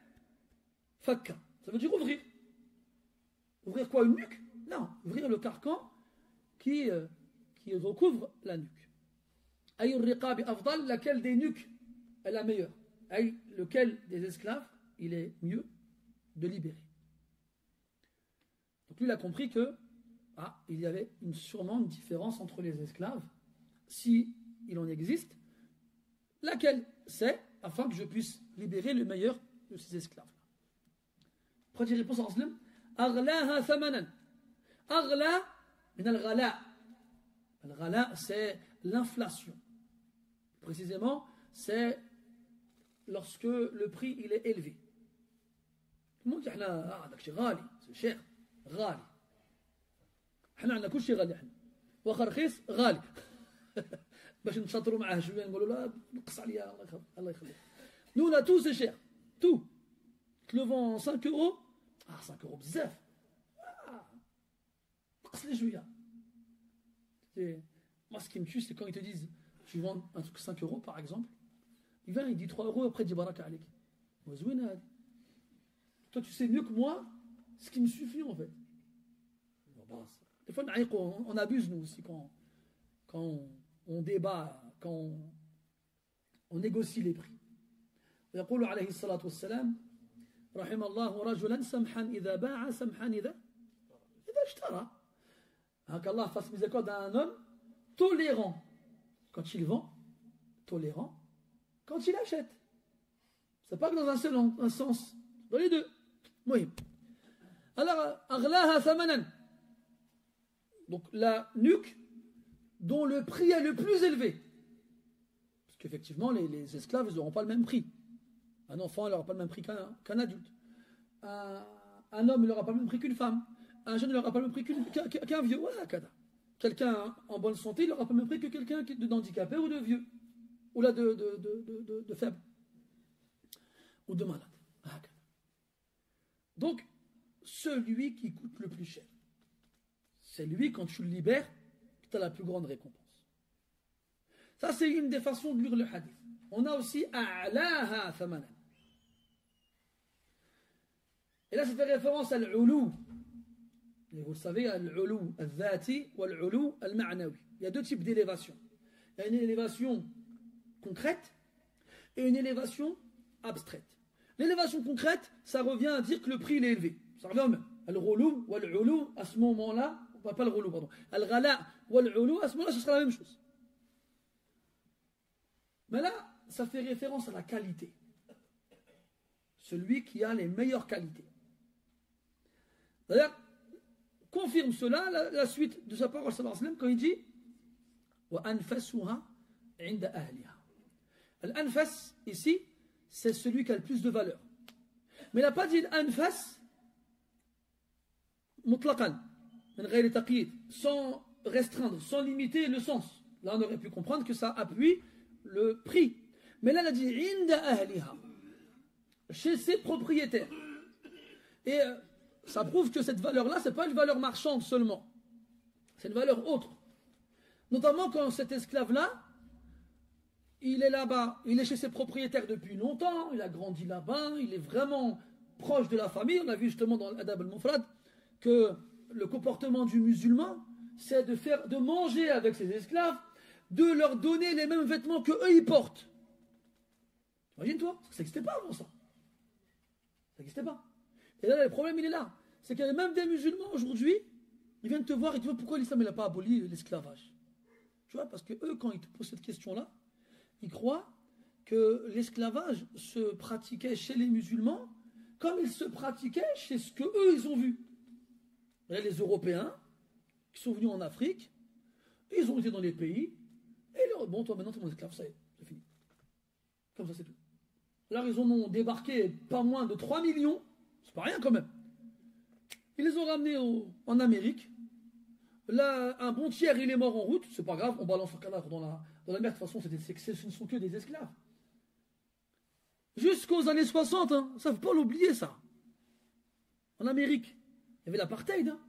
فك. Ça veut dire ouvrir. Ouvrir quoi, une nuque? Non, ouvrir le carcan qui recouvre la nuque. أي الرقاب أفضل, laquelle des nuques est la meilleure? أي lequel des esclaves il est mieux de libérer. Donc lui il a compris que il y avait sûrement une différence entre les esclaves, si il en existe, laquelle c'est, afin que je puisse libérer le meilleur de ces esclaves. Première réponse en muslim, أغلاها ثمنا. أغلى من الغلاء. الغلاء c'est l'inflation. Précisément, c'est lorsque le prix il est élevé. Tout le monde dit هذاك شيء غالي, c'est cher, غالي. احنا عندنا كل شيء غالي احنا. واخر رخيص غالي. باش نشاطروا معاه شويه نقولوا لا نقص عليا الله يخليك. Nous on a tout c'est cher, tout. Tu le vends 5 euros, 5 euros بزاف. نقص لي شويه. Moi ce qui me tue c'est quand ils te disent tu vends un truc 5 euros par exemple, il vient il dit 3 euros après il dit baraka عليك. وزوينه هذه. Toi tu sais mieux que moi ce qui me suffit en fait. Des fois on abuse nous aussi quand on débat, quand on négocie les prix. يقول عليه الصلاة والسلام رحم الله رجلا سمحا إذا باع سمحا إذا اشترى. qu'Allah fasse miséricorde à un homme tolérant quand il vend, tolérant quand il achète. C'est pas que dans un seul sens, dans les deux. Oui. Alors أغلاها ثمنا. Donc la nuque dont le prix est le plus élevé. Parce qu'effectivement, les esclaves, ils n'auront pas le même prix. Un enfant, il n'aura pas le même prix qu'un adulte. Un homme, il n'aura pas le même prix qu'une femme. Un jeune, il n'aura pas le même prix qu'un vieux. Voilà, quelqu'un en bonne santé, il n'aura pas le même prix que quelqu'un d'handicapé ou de vieux. Ou là, de faible. Ou de malade. Donc, celui qui coûte le plus cher, c'est lui, quand tu le libères, que tu as la plus grande récompense. Ça, c'est une des façons de lire le hadith. On a aussi a'laha thamanan. Et là, ça fait référence à l'ulu. Et vous le savez, à l'ulu al-dhati ou l'ulu al-ma'nawi. Il y a deux types d'élévation. Il y a une élévation concrète et une élévation abstraite. L'élévation concrète, ça revient à dire que le prix il est élevé. Ça revient au même. Al-ghulu ou al-ulu, à ce moment-là, pas le ghulu, pardon. Al-ghala ou al-ulu, à ce moment-là, ce sera la même chose. Mais là, ça fait référence à la qualité. Celui qui a les meilleures qualités. D'ailleurs, confirme cela la suite de sa parole sallallahu alayhi wa sallam quand il dit wa anfasuha 'inda ahliha. Al-anfas ici, c'est celui qui a le plus de valeur. Mais il n'a pas dit anfas mutlaqan, sans restreindre, sans limiter le sens. Là, on aurait pu comprendre que ça appuie le prix. Mais là, il a dit inda ahliha, chez ses propriétaires. Et ça prouve que cette valeur-là, ce n'est pas une valeur marchande seulement. C'est une valeur autre. Notamment quand cet esclave-là, il est là-bas, il est chez ses propriétaires depuis longtemps, il a grandi là-bas, il est vraiment proche de la famille. On a vu justement dans l'Adab al-Mufrad que le comportement du musulman, c'est de manger avec ses esclaves, de leur donner les mêmes vêtements que eux ils portent. Imagine-toi, ça n'existait pas avant ça. Ça n'existait pas. Et là, le problème, il est là. C'est qu'il y a même des musulmans aujourd'hui, ils viennent te voir et te disent pourquoi l'islam n'a pas aboli l'esclavage. Tu vois, parce que eux, quand ils te posent cette question-là, ils croient que l'esclavage se pratiquait chez les musulmans comme il se pratiquait chez ce que eux ils ont vu. Et les Européens qui sont venus en Afrique, ils ont été dans les pays, et leur bon, toi maintenant, tu es mon esclave, ça y est, c'est fini. Comme ça, c'est tout. Alors, ils en ont débarqué pas moins de 3 millions, c'est pas rien quand même. Ils les ont ramenés en Amérique. Là, un bon tiers, il est mort en route, c'est pas grave, on balance un cadavre dans la mer, de toute façon, ce ne sont que des esclaves. Jusqu'aux années 60, hein, ça ne faut pas l'oublier, ça. En Amérique, il y avait l'apartheid. Hein.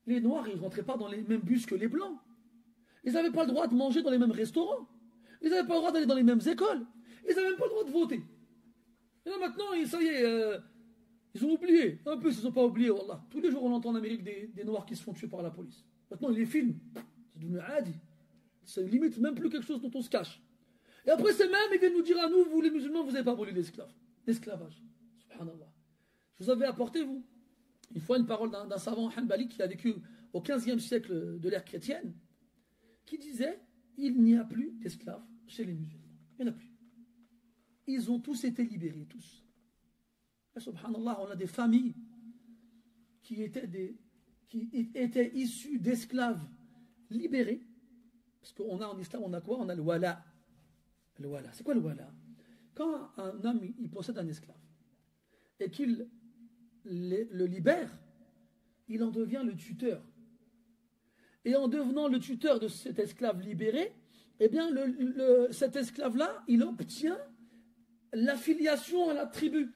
Les Noirs, ils ne rentraient pas dans les mêmes bus que les Blancs. Ils n'avaient pas le droit de manger dans les mêmes restaurants. Ils n'avaient pas le droit d'aller dans les mêmes écoles. Ils n'avaient même pas le droit de voter. Et là, maintenant, ça y est, ils ont oublié. Un peu, ils ne se sont pas oubliés, wallah. Tous les jours, on entend en Amérique des Noirs qui se font tuer par la police. Maintenant, ils les filment. C'est devenu adi. Ça limite même plus quelque chose dont on se cache. Et après, ces mêmes, ils viennent nous dire à nous, vous les musulmans, vous n'avez pas aboli l'esclavage. Subhanallah. Je vous avais apporté, vous, une fois une parole d'un savant hanbali qui a vécu au 15e siècle de l'ère chrétienne, qui disait, il n'y a plus d'esclaves chez les musulmans. Il n'y en a plus. Ils ont tous été libérés, tous. Et subhanallah, on a des familles qui étaient issues d'esclaves libérés. Parce qu'on a en islam, on a quoi? On a le wala. Le wala. C'est quoi le wala? Quand un homme il possède un esclave et qu'il le libère, il en devient le tuteur. Et en devenant le tuteur de cet esclave libéré, eh bien cet esclave-là, il obtient l'affiliation à la tribu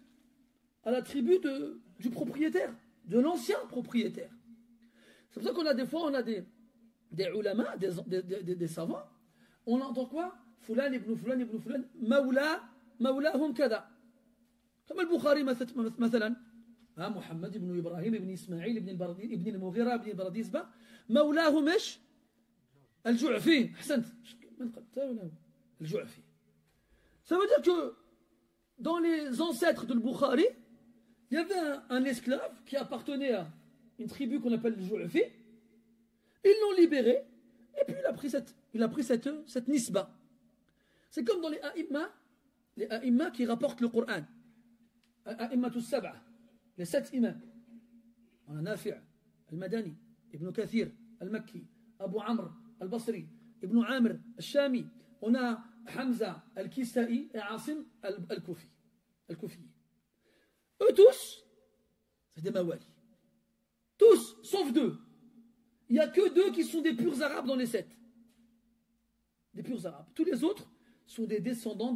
du propriétaire, de l'ancien propriétaire. C'est pour ça qu'on a des fois, on a des ulama, des savants, on entend quoi? Fulan ibn Fulan ibn Fulan, maulahum kada. Comme al-Bukhari, مثلا. محمد ibn Ibrahim ibn Ismaïl ibn al-Mughira ibn Bardizba, maulahum ايش؟ الجعفي. أحسنت. من قال الجعفي. Ça veut dire que dans les ancêtres de Bukhari, il y avait un esclave qui appartenait à une tribu qu'on appelle le Ju'fi. Ils l'ont libéré et puis il a pris cette nisba. C'est comme dans les a'imma qui rapportent le Coran. A'immatus sab'a, les 7 imams. On a Nafi' al-Madani, Ibn Kathir al-Makki, Abu Amr al-Basri, Ibn Amr al-Shami. On a Hamza al-Kisa'i et Asim al-Kufi. Eux tous, c'est des mawali. Tous, sauf 2. Il n'y a que 2 qui sont des purs arabes dans les 7. Des purs arabes. Tous les autres sont des descendants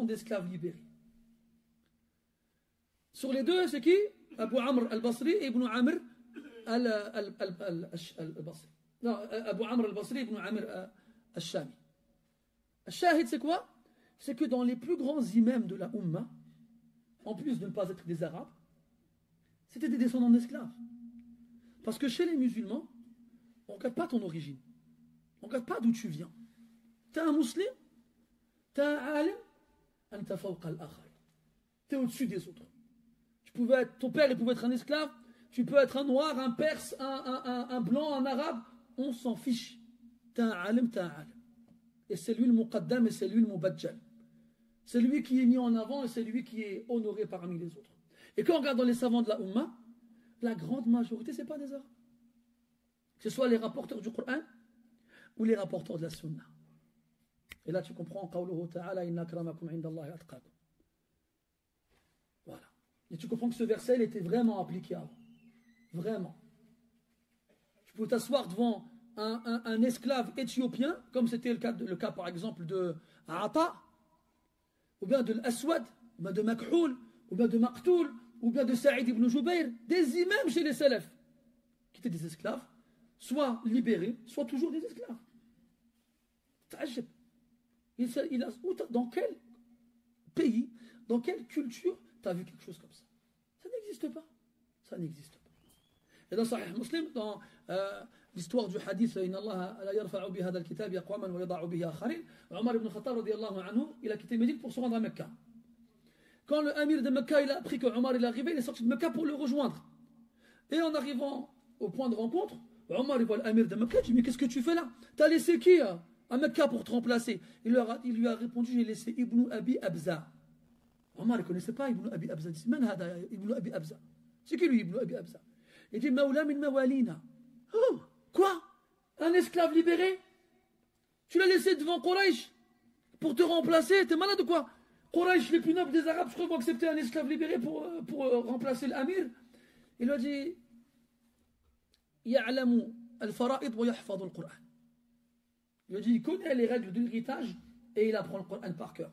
d'esclaves libérés. Sur les 2, c'est qui? Abu Amr al-Basri et Ibn Amr al-Basri. Non, Abu Amr al-Basri et Ibn Amr al-Shami. Al-Shahid, c'est quoi? C'est que dans les plus grands imams de la Ummah, en plus de ne pas être des arabes, c'était des descendants d'esclaves. Parce que chez les musulmans, on ne regarde pas ton origine. On ne regarde pas d'où tu viens. Tu es un musulman, tu es un alim, anta fawqa al-akhar. Tu es au-dessus des autres. Ton père il pouvait être un esclave, tu peux être un noir, un perse, un blanc, un arabe, on s'en fiche. Tu es un alim, tu es un alim. Et c'est lui le muqaddam et c'est lui le mubajjal. C'est lui qui est mis en avant et c'est lui qui est honoré parmi les autres. Et quand on regarde dans les savants de la Ummah, la grande majorité, ce n'est pas des arabes. Que ce soit les rapporteurs du Coran ou les rapporteurs de la Sunna. Et là, tu comprends, qawluhu ta'ala, inna akramakum indallahi atqakum. Voilà. Et tu comprends que ce verset, il était vraiment appliqué avant. Vraiment. Tu peux t'asseoir devant un esclave éthiopien, comme c'était le cas par exemple de Ata, ou bien de l'Aswad, ou bien de Makhoul, ou bien de Maqtoul, ou bien de Saïd ibn Jubayr, des imams chez les salafs, qui étaient des esclaves, soit libérés, soit toujours des esclaves. Ta'ajjab. Dans quel pays, dans quelle culture, tu as vu quelque chose comme ça? Ça n'existe pas. Ça n'existe pas. Et dans Sahih Muslim, dans l'histoire du hadith Inna Allah la yarfa'u bi hadha al-kitab aqwaman wa yada'u bihi akharin. Omar ibn Khattab radiyallahu anhu, il a quitté Médine pour se rendre à Mecca. Quand le Amir de Mecca il a appris que Omar il est arrivé, il est sorti de Mecca pour le rejoindre. Et en arrivant au point de rencontre, Omar il voit l'Amir de Mecca, il dit mais qu'est-ce que tu fais là? T'as laissé qui à Mecca pour te remplacer? Il lui a répondu j'ai laissé Ibn Abi Abza. Omar ne connaissait pas Ibn Abi Abza. Il dit Man hada Ibn Abi Abza? C'est qui lui Ibn Abi Abza? Il dit Mawla min mawalina. Oh, quoi? Un esclave libéré? Tu l'as laissé devant Quraysh pour te remplacer? T'es malade ou quoi? Quraysh, les plus nobles des Arabes, je crois, vont accepter un esclave libéré pour remplacer l'Amir. Il lui a dit Ya'lamu al-fara'id wa yahfadhu al-Qur'an. Il lui a dit il connaît les règles de l'héritage et il apprend le Coran par cœur.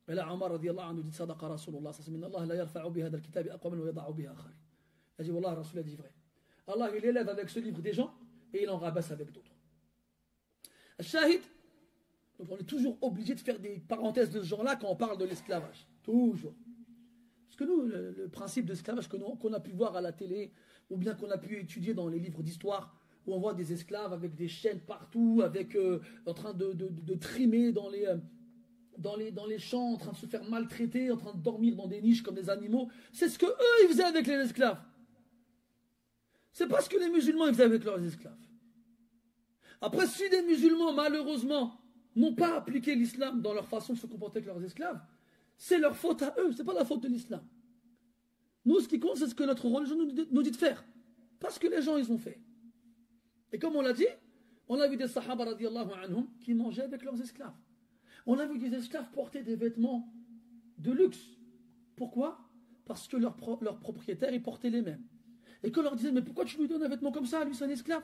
Et là, Omar radiallahu anhu dit Sadaqa Rasulullah, Inna Allah la yarfa'u bi hadha al-kitab aqwaman wa yada'u bihi akharin. Il a dit Wallah, Rasul a dit vrai. Allah, il élève avec ce livre des gens et il en rabaisse avec d'autres. Al-Shahid, donc on est toujours obligé de faire des parenthèses de ce genre-là quand on parle de l'esclavage. Toujours. Parce que nous, le principe de l'esclavage qu'on a pu voir à la télé, ou bien qu'on a pu étudier dans les livres d'histoire, où on voit des esclaves avec des chaînes partout, avec, en train de trimer dans les champs, en train de se faire maltraiter, en train de dormir dans des niches comme des animaux. C'est ce que eux ils faisaient avec les esclaves. C'est pas ce que les musulmans ils faisaient avec leurs esclaves. Après, si des musulmans, malheureusement, n'ont pas appliqué l'islam dans leur façon de se comporter avec leurs esclaves, c'est leur faute à eux, c'est pas la faute de l'islam. Nous, ce qui compte, c'est ce que notre religion nous dit de faire. Pas ce que les gens ils ont fait. Et comme on l'a dit, on a vu des sahaba radiallahu anhum qui mangeaient avec leurs esclaves. On a vu des esclaves porter des vêtements de luxe. Pourquoi? Parce que leurs propriétaires ils portaient les mêmes. Et qu'on leur disait, mais pourquoi tu lui donnes un vêtement comme ça? Lui, c'est un esclave.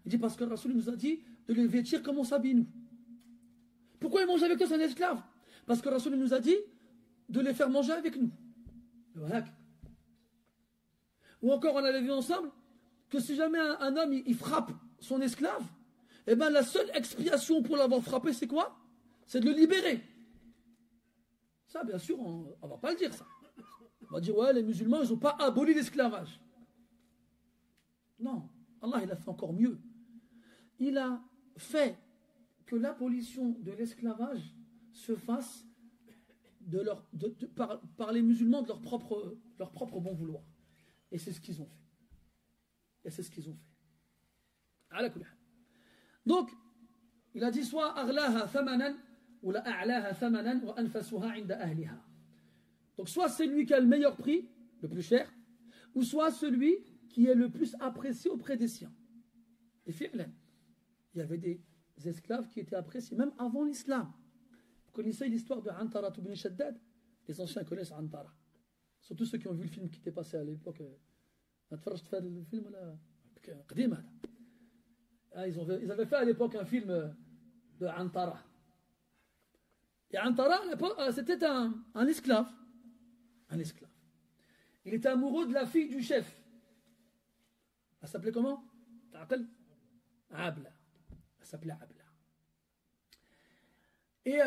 Il dit, parce que le Rasoul nous a dit de les vêtir comme on s'habille nous. Pourquoi ils mangent avec nous? C'est un esclave. Parce que le Rasoul nous a dit de les faire manger avec nous. Ou encore, on avait vu ensemble que si jamais un homme il frappe son esclave, eh bien la seule expiation pour l'avoir frappé, c'est quoi? C'est de le libérer. Ça, bien sûr, on ne va pas le dire, ça. On va dire, ouais, les musulmans, ils n'ont pas aboli l'esclavage. Non, Allah, il a fait encore mieux. Il a fait que l'abolition de l'esclavage se fasse par les musulmans de leur propre bon vouloir. Et c'est ce qu'ils ont fait. Donc, il a dit soit aghlaha thamanan ou la a'laha thamanan wa anfasuha 'inda ahliha. Donc soit c'est lui qui a le meilleur prix, le plus cher, ou soit celui qui est le plus apprécié auprès des siens. Et fi'lan, il y avait des esclaves qui étaient appréciés même avant l'islam. Vous connaissez l'histoire de Antara ibn Shaddad? Les anciens connaissent Antara. Surtout ceux qui ont vu le film qui était passé à l'époque. Le film là, ils avaient fait à l'époque un film de Antara. Et Antara, c'était un esclave. Un esclave. Il était amoureux de la fille du chef. Elle s'appelait comment? Abla. Elle s'appelait Abla. Et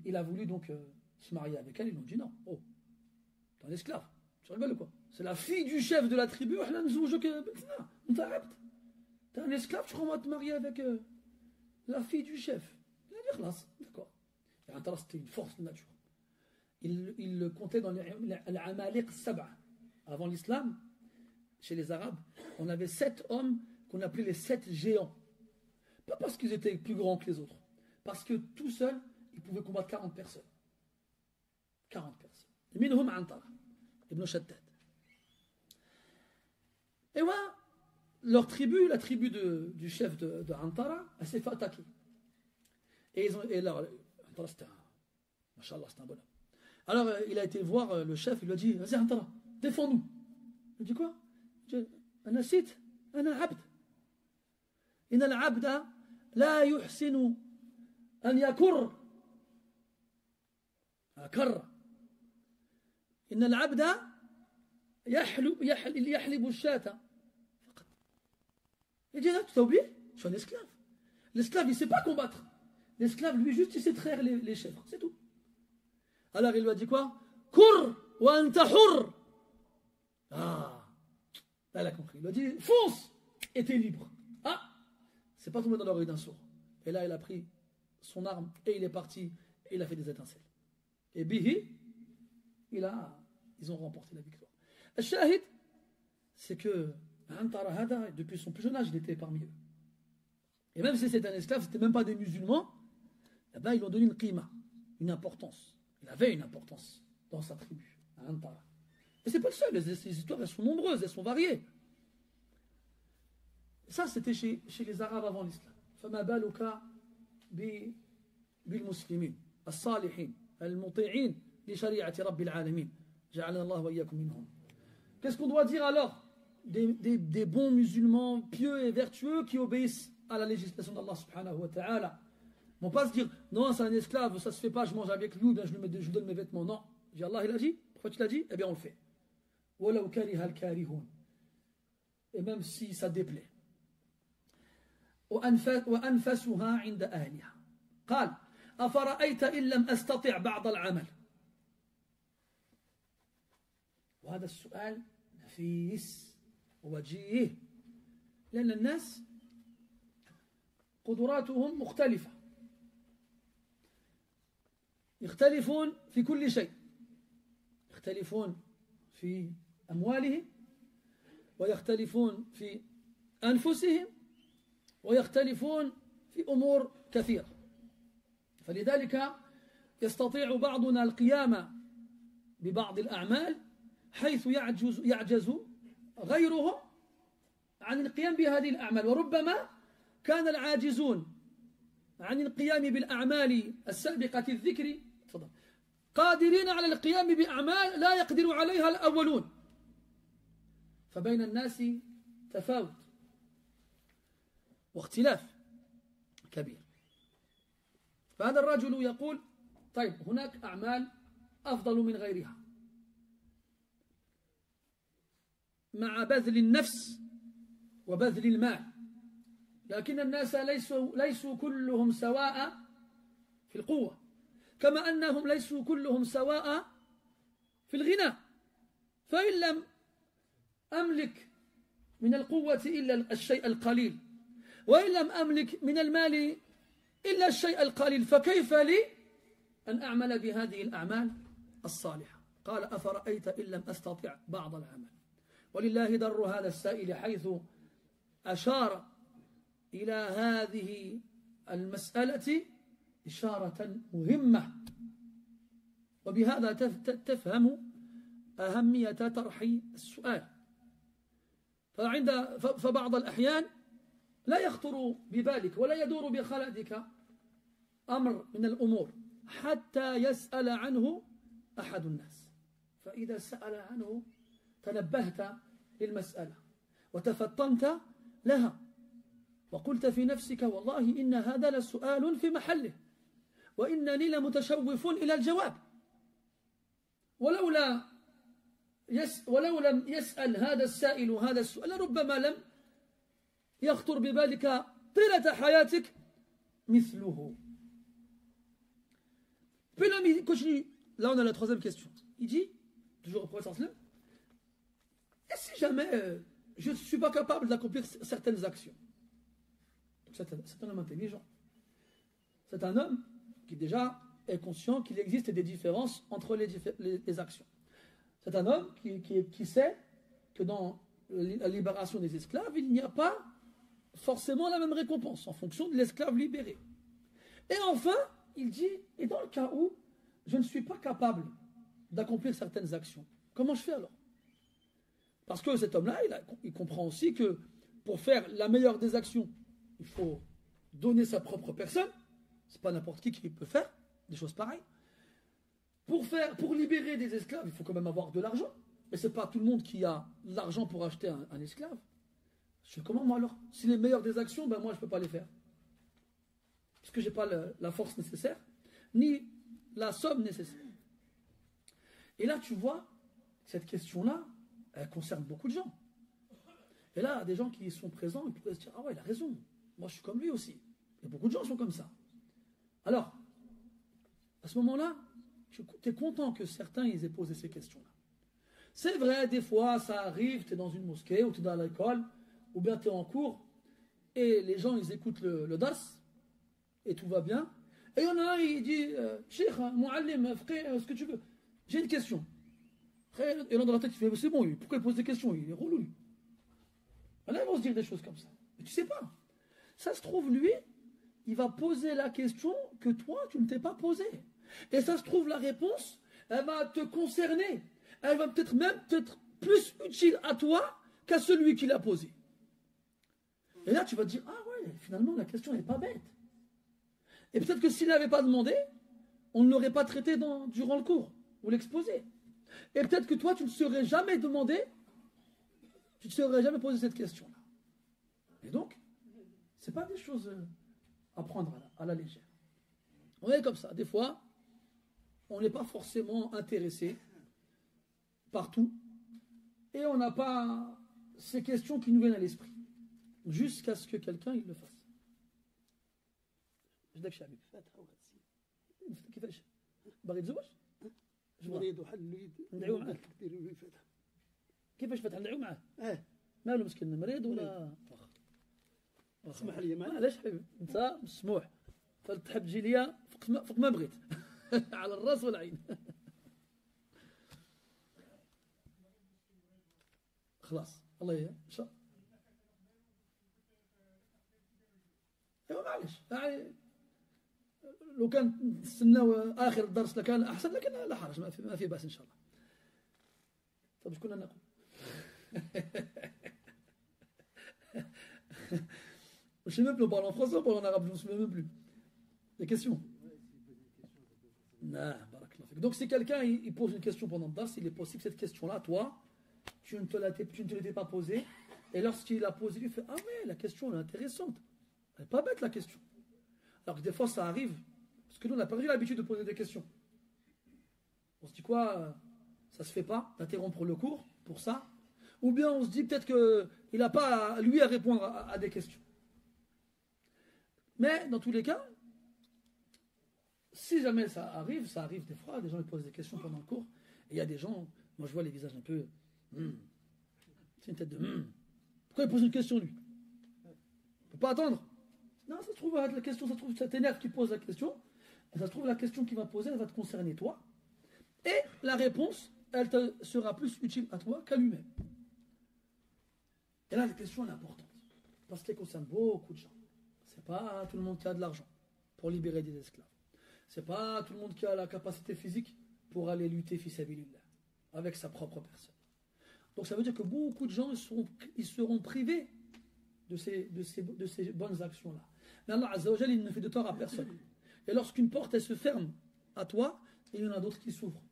il a voulu donc se marier avec elle. Ils lui ont dit non. Oh, t'es un esclave. Tu rigoles ou quoi? C'est la fille du chef de la tribu. T'es un esclave, tu crois qu'on va te marier avec la fille du chef? Il a dit khlas, d'accord. Et Antara, c'était une force de nature. Il le comptait dans les Amaliq Sab'a. Avant l'islam, chez les Arabes, on avait 7 hommes qu'on appelait les 7 géants. Pas parce qu'ils étaient plus grands que les autres. Parce que tout seuls, ils pouvaient combattre 40 personnes. 40 personnes. Minhum Antara, Ibn Shaddad. Et voilà, leur tribu, la tribu du chef de Antara, elle s'est fait attaquer. Et là, Antara, c'était un bonhomme. Alors, il a été voir le chef, il lui a dit, vas-y Antara, défends-nous. Il dit quoi? أنا سيت أنا عبد إن العبد لا يحسن أن يكر إن العبد يحلب الشاة فقط. Il dit là, tu t'as oublié? Je suis un esclave. L'esclave, il ne sait pas combattre. L'esclave, lui, juste, il sait traire les chèvres. C'est tout. Alors, il lui a dit quoi? Cours wa anta hur. Ah, là, il a compris. Il lui a dit, fonce. était libre. Ah, c'est pas tombé dans l'oreille d'un sourd. Et là, il a pris son arme et il est parti et il a fait des étincelles. Et bihi, ils ont remporté la victoire. Le shahid, c'est que Antara Hada, depuis son plus jeune âge, il était parmi eux. Et même si c'était un esclave, ce n'était même pas des musulmans, eh ben, ils lui ont donné une qima, une importance. Il avait une importance dans sa tribu, à Antara. Et c'est pas le seul, les histoires, elles sont nombreuses, elles sont variées. Et ça, c'était chez les Arabes avant l'islam. فما بالك بالمسلمين الصالحين المطيعين لشريعة رب العالمين جعلنا الله وإياكم منهم. Qu'est-ce qu'on doit dire alors des bons musulmans pieux et vertueux qui obéissent à la législation d'Allah subhanahu wa ta'ala? Ils ne vont pas se dire non, c'est un esclave, ça se fait pas, je mange avec lui, bien je lui donne mes vêtements. Non, Allah il a dit, pourquoi tu l'as dit? Eh bien on le fait. وَلَوْ كَرِهَ الْكَارِهُونَ. Et même si ça déplaît. وأنفسها عند أهلها قال أفرأيت إن لم أستطع بعض العمل. وهذا السؤال نفيس ووجيه لأن الناس قدراتهم مختلفة يختلفون في كل شيء يختلفون في أموالهم ويختلفون في أنفسهم ويختلفون في أمور كثيرة فلذلك يستطيع بعضنا القيام ببعض الأعمال حيث يعجز غيره عن القيام بهذه الأعمال وربما كان العاجزون عن القيام بالأعمال السابقة الذكر قادرين على القيام بأعمال لا يقدر عليها الأولون فبين الناس تفاوت واختلاف كبير فهذا الرجل يقول طيب هناك أعمال أفضل من غيرها مع بذل النفس وبذل المال لكن الناس ليسوا كلهم سواء في القوة كما أنهم ليسوا كلهم سواء في الغنى فإن لم أملك من القوة إلا الشيء القليل وإن لم أملك من المال إلا الشيء القليل فكيف لي أن أعمل بهذه الأعمال الصالحة قال أفرأيت إن لم أستطع بعض العمل ولله در هذا السائل حيث أشار إلى هذه المسألة إشارة مهمة وبهذا تفهم أهمية طرح السؤال فبعض الأحيان لا يخطر ببالك ولا يدور بخلدك أمر من الأمور حتى يسأل عنه أحد الناس فإذا سأل عنه تنبهت للمسألة وتفطنت لها وقلت في نفسك والله إن هذا لسؤال في محله وإنني لمتشوف إلى الجواب ولو لم يسأل هذا السائل هذا السؤال ربما لم يخطر ببالك طيلة حياتك مثله. Puis l'homme il continue. Là on a la troisième question. Il dit, toujours au prophète sallam, et si jamais je ne suis pas capable d'accomplir certaines actions? C'est un homme intelligent. C'est un homme qui déjà est conscient qu'il existe des différences entre les actions. C'est un homme qui sait que dans la libération des esclaves, il n'y a pas forcément la même récompense en fonction de l'esclave libéré. Et enfin, il dit, et dans le cas où je ne suis pas capable d'accomplir certaines actions, comment je fais alors? Parce que cet homme-là, il comprend aussi que pour faire la meilleure des actions, il faut donner sa propre personne. C'est pas n'importe qui peut faire des choses pareilles. Pour libérer des esclaves, il faut quand même avoir de l'argent. Et c'est pas tout le monde qui a l'argent pour acheter un esclave. Je fais comment moi alors? Si les meilleures des actions, ben moi je peux pas les faire. Parce que j'ai pas la force nécessaire, ni la somme nécessaire. Et là tu vois, cette question-là, elle concerne beaucoup de gens. Et là, des gens qui sont présents, ils pourraient se dire, ah ouais, il a raison. Moi, je suis comme lui aussi. Et beaucoup de gens sont comme ça. Alors, à ce moment-là, tu es content que certains ils aient posé ces questions-là. C'est vrai, des fois, ça arrive, tu es dans une mosquée ou tu es dans l'école, ou bien tu es en cours, et les gens, ils écoutent le dars, et tout va bien. Et il y en a un, il dit, Cheikh, Mouallim, frère, ce que tu veux. J'ai une question. Et là, dans la tête, il fait, c'est bon, lui, pourquoi il pose des questions? Il est relou, lui. Là, ils vont se dire des choses comme ça. Mais tu sais pas. Ça se trouve, lui, il va poser la question que toi, tu ne t'es pas posée. Et ça se trouve, la réponse, elle va te concerner. Elle va peut-être même être plus utile à toi qu'à celui qui l'a posée. Et là, tu vas te dire, ah ouais, finalement, la question n'est pas bête. Et peut-être que s'il n'avait pas demandé, on ne l'aurait pas traité durant le cours ou l'exposé. Et peut-être que toi, tu ne serais jamais demandé, tu ne serais jamais posé cette question-là. Et donc, ce n'est pas des choses à prendre à la légère. On est comme ça. Des fois, on n'est pas forcément intéressé par tout. Et on n'a pas ces questions qui nous viennent à l'esprit. Jusqu'à ce que quelqu'un il le fasse. كيفاش باغي تزوج مريض وحل اليد ندعيو معاه كثير الفتح كيفاش فتح ندعيو معاه ماله مسكين مريض ولا اسمح لي معليش حبيبي انت مسموح تحب تجي ليا فوق ما بغيت على الراس والعين خلاص الله يشاء ايوا معليش يعني لو كان نستناو اخر الدرس لكان احسن لكن لا حرج ما في باس ان شاء الله. طيب اش كنا نقول؟ Je sais même plus, on parle en français ou on parle en arabe, je ne me souviens même plus. Des questions? Non, donc si quelqu'un il pose une question pendant le dars, il est possible que cette question-là, toi, tu ne te l'étais pas posée, et lorsqu'il l'a posée, il fait ah ouais, la question est intéressante. Elle n'est pas bête la question. Alors que des fois ça arrive, parce que nous on n'a pas eu l'habitude de poser des questions. On se dit quoi, ça se fait pas d'interrompre le cours pour ça, ou bien on se dit peut-être qu'il n'a pas lui à répondre à des questions. Mais dans tous les cas, si jamais ça arrive des fois, des gens ils posent des questions pendant le cours, et il y a des gens, moi je vois les visages un peu, c'est une tête de pourquoi il pose une question lui? Il ne peut pas attendre. Non, ça se trouve, la question, ça se trouve, ça t'énerve qui pose la question, et ça se trouve, la question qu'il va poser, elle va te concerner toi, et la réponse, elle te sera plus utile à toi qu'à lui-même. Et là, la question, elle est importante, parce qu'elle concerne beaucoup de gens. C'est pas tout le monde qui a de l'argent pour libérer des esclaves. C'est pas tout le monde qui a la capacité physique pour aller lutter fi sabilillah avec sa propre personne. Donc ça veut dire que beaucoup de gens ils seront privés de ces bonnes actions-là. Mais Allah Azza wa Jalla, il ne fait de tort à personne. Et lorsqu'une porte elle se ferme à toi, il y en a d'autres qui s'ouvrent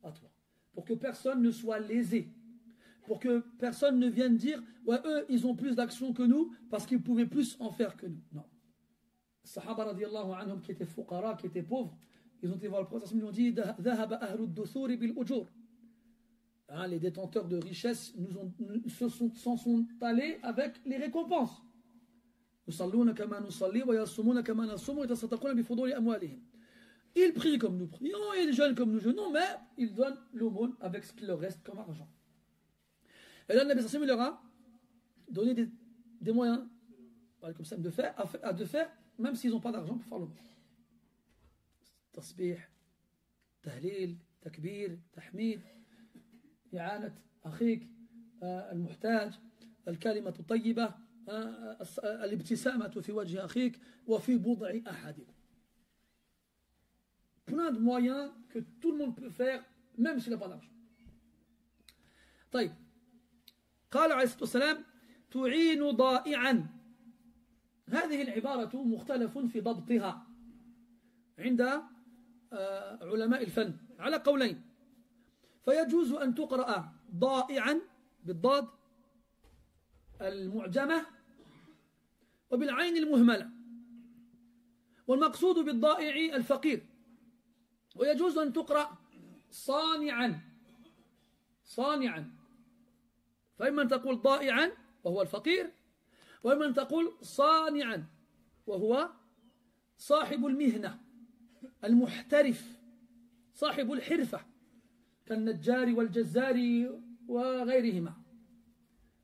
à toi. Pour que personne ne soit lésé. Pour que personne ne vienne dire ouais, eux, ils ont plus d'actions que nous parce qu'ils pouvaient plus en faire que nous. Non. Les Sahaba radiallahu anhum qui étaient fuqara, qui étaient pauvres, ils ont été voir le prophète, ils lui ont dit dhahaba ahlu ad-duthuri bil ujur. Les détenteurs de richesses s'en sont allés avec les récompenses. Yusalluna kama nusalli wa yasumuna kama nasum wa yatasaddaquna bi fuduli amwalihim. Ils prient comme nous prions, ils jeûnent comme nous jeûnons, mais ils donnent l'aumône avec ce qu'il leur reste comme argent. Et là, le Nabi sallallahu alayhi wa sallam leur a donné des moyens comme ça, de faire, même s'ils n'ont pas d'argent pour faire l'aumône. Tasbih, tahlil, takbir, tahmid, i'anat, akhik, al-muhtaj, al-kalimatu tayyibah, al-ibtisamatu fi wajhi akhik, wa fi bud'i ahadikum. Plein de moyens que tout le monde peut faire, même s'il n'a pas d'argent. طيب. قال عليه الصلاة والسلام تعين ضائعا. هذه العبارة مختلف في ضبطها عند علماء الفن على قولين. فيجوز أن تقرأ ضائعا بالضاد المعجمة وبالعين المهملة، والمقصود بالضائع الفقير. ويجوز أن تقرأ صانعا فإما أن تقول ضائعا وهو الفقير، وإما أن تقول صانعا وهو صاحب المهنة المحترف صاحب الحرفة كالنجار والجزار وغيرهما.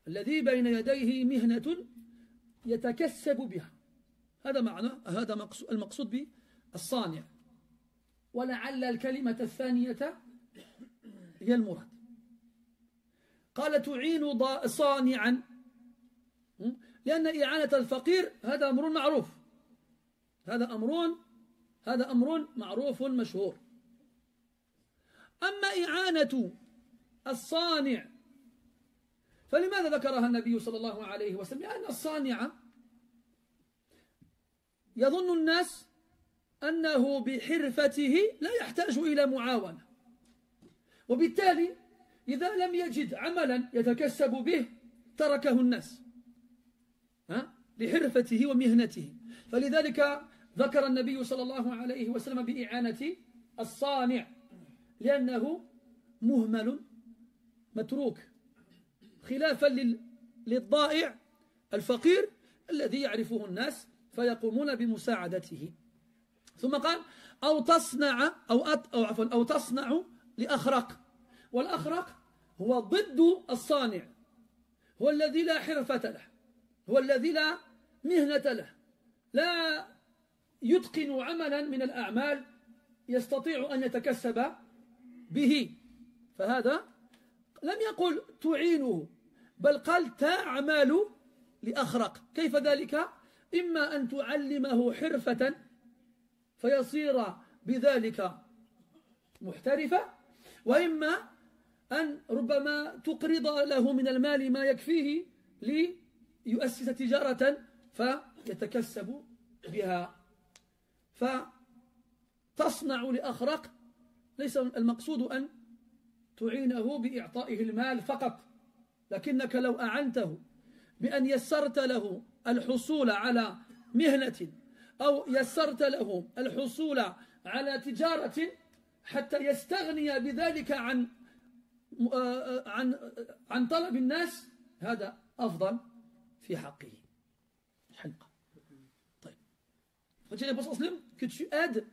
الذي بين يديه مهنة يتكسب بها. هذا معنى هذا المقصود بالصانع. ولعل الكلمة الثانية هي المراد. قال تعين صانعا، لأن إعانة الفقير هذا أمر معروف، هذا أمر معروف مشهور. أما إعانة الصانع فلماذا ذكرها النبي صلى الله عليه وسلم؟ لأن الصانع يظن الناس أنه بحرفته لا يحتاج إلى معاونة، وبالتالي إذا لم يجد عملا يتكسب به تركه الناس لحرفته ومهنته. فلذلك ذكر النبي صلى الله عليه وسلم بإعانة الصانع، لأنه مهمل متروك، خلافا للضائع الفقير الذي يعرفه الناس فيقومون بمساعدته. ثم قال أو تصنع لأخرق. والأخرق هو ضد الصانع، هو الذي لا حرفة له، هو الذي لا مهنة له، لا يتقن عملا من الأعمال يستطيع أن يتكسب به. فهذا لم يقل تعينه، بل قال تعمل لأخرق. كيف ذلك؟ إما أن تعلمه حرفة فيصير بذلك محترفا، وإما أن ربما تقرض له من المال ما يكفيه ليؤسس تجارة فيتكسب بها. فتصنع لأخرق ليس المقصود أن تعينه بإعطائه المال فقط، لكنك لو أعنته بأن يسرت له الحصول على مهنة أو يسرت له الحصول على تجارة حتى يستغني بذلك عن طلب الناس، هذا أفضل في حقه. حلقة. طيب. Faut-il que tu aides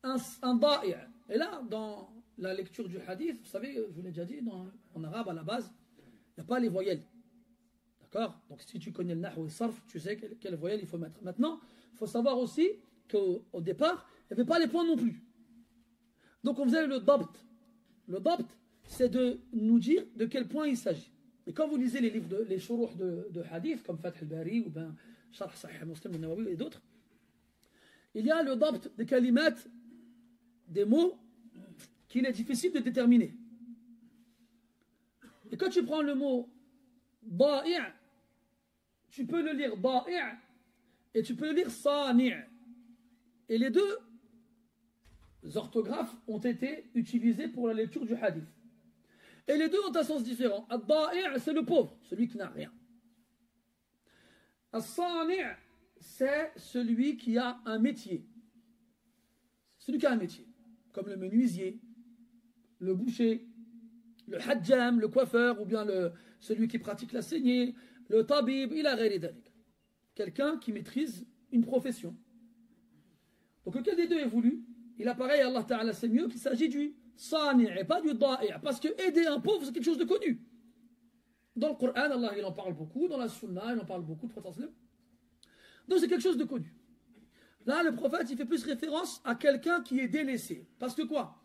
un ضائع. Et là, dans la lecture du hadith, vous savez, je vous l'ai déjà dit, en arabe à la base, il n'y a pas les voyelles. D'accord? Donc si tu connais le nahw et le sarf, tu sais quelle voyelle il faut mettre. Maintenant, il faut savoir aussi qu'au départ, il n'y avait pas les points non plus. Donc on faisait le dabt. Le dabt, c'est de nous dire de quel point il s'agit. Et quand vous lisez les livres, les shuruh de hadith, comme Fath al-Bari ou bien Sharh Sahih Muslim al-Nawawi et d'autres, il y a le dabt des kalimat, des mots qu'il est difficile de déterminer. Et quand tu prends le mot da'i', tu peux le lire da'i' et tu peux le lire sani'. Et les deux orthographes ont été utilisés pour la lecture du hadith. Et les deux ont un sens différent. Ad-da'i' c'est le pauvre, celui qui n'a rien. As-sani' c'est celui qui a un métier. Celui qui a un métier, comme le menuisier, le boucher, le hadjam, le coiffeur, ou bien celui qui pratique la saignée, le tabib, il a ghairi dhalik. Quelqu'un qui maîtrise une profession. Donc lequel des deux est voulu? Il apparaît à Allah Ta'ala, c'est mieux qu'il s'agit du sani' et pas du da'i', parce que aider un pauvre, c'est quelque chose de connu. Dans le Coran, Allah il en parle beaucoup, dans la Sunna, il en parle beaucoup, donc c'est quelque chose de connu. Là, le prophète, il fait plus référence à quelqu'un qui est délaissé. Parce que quoi?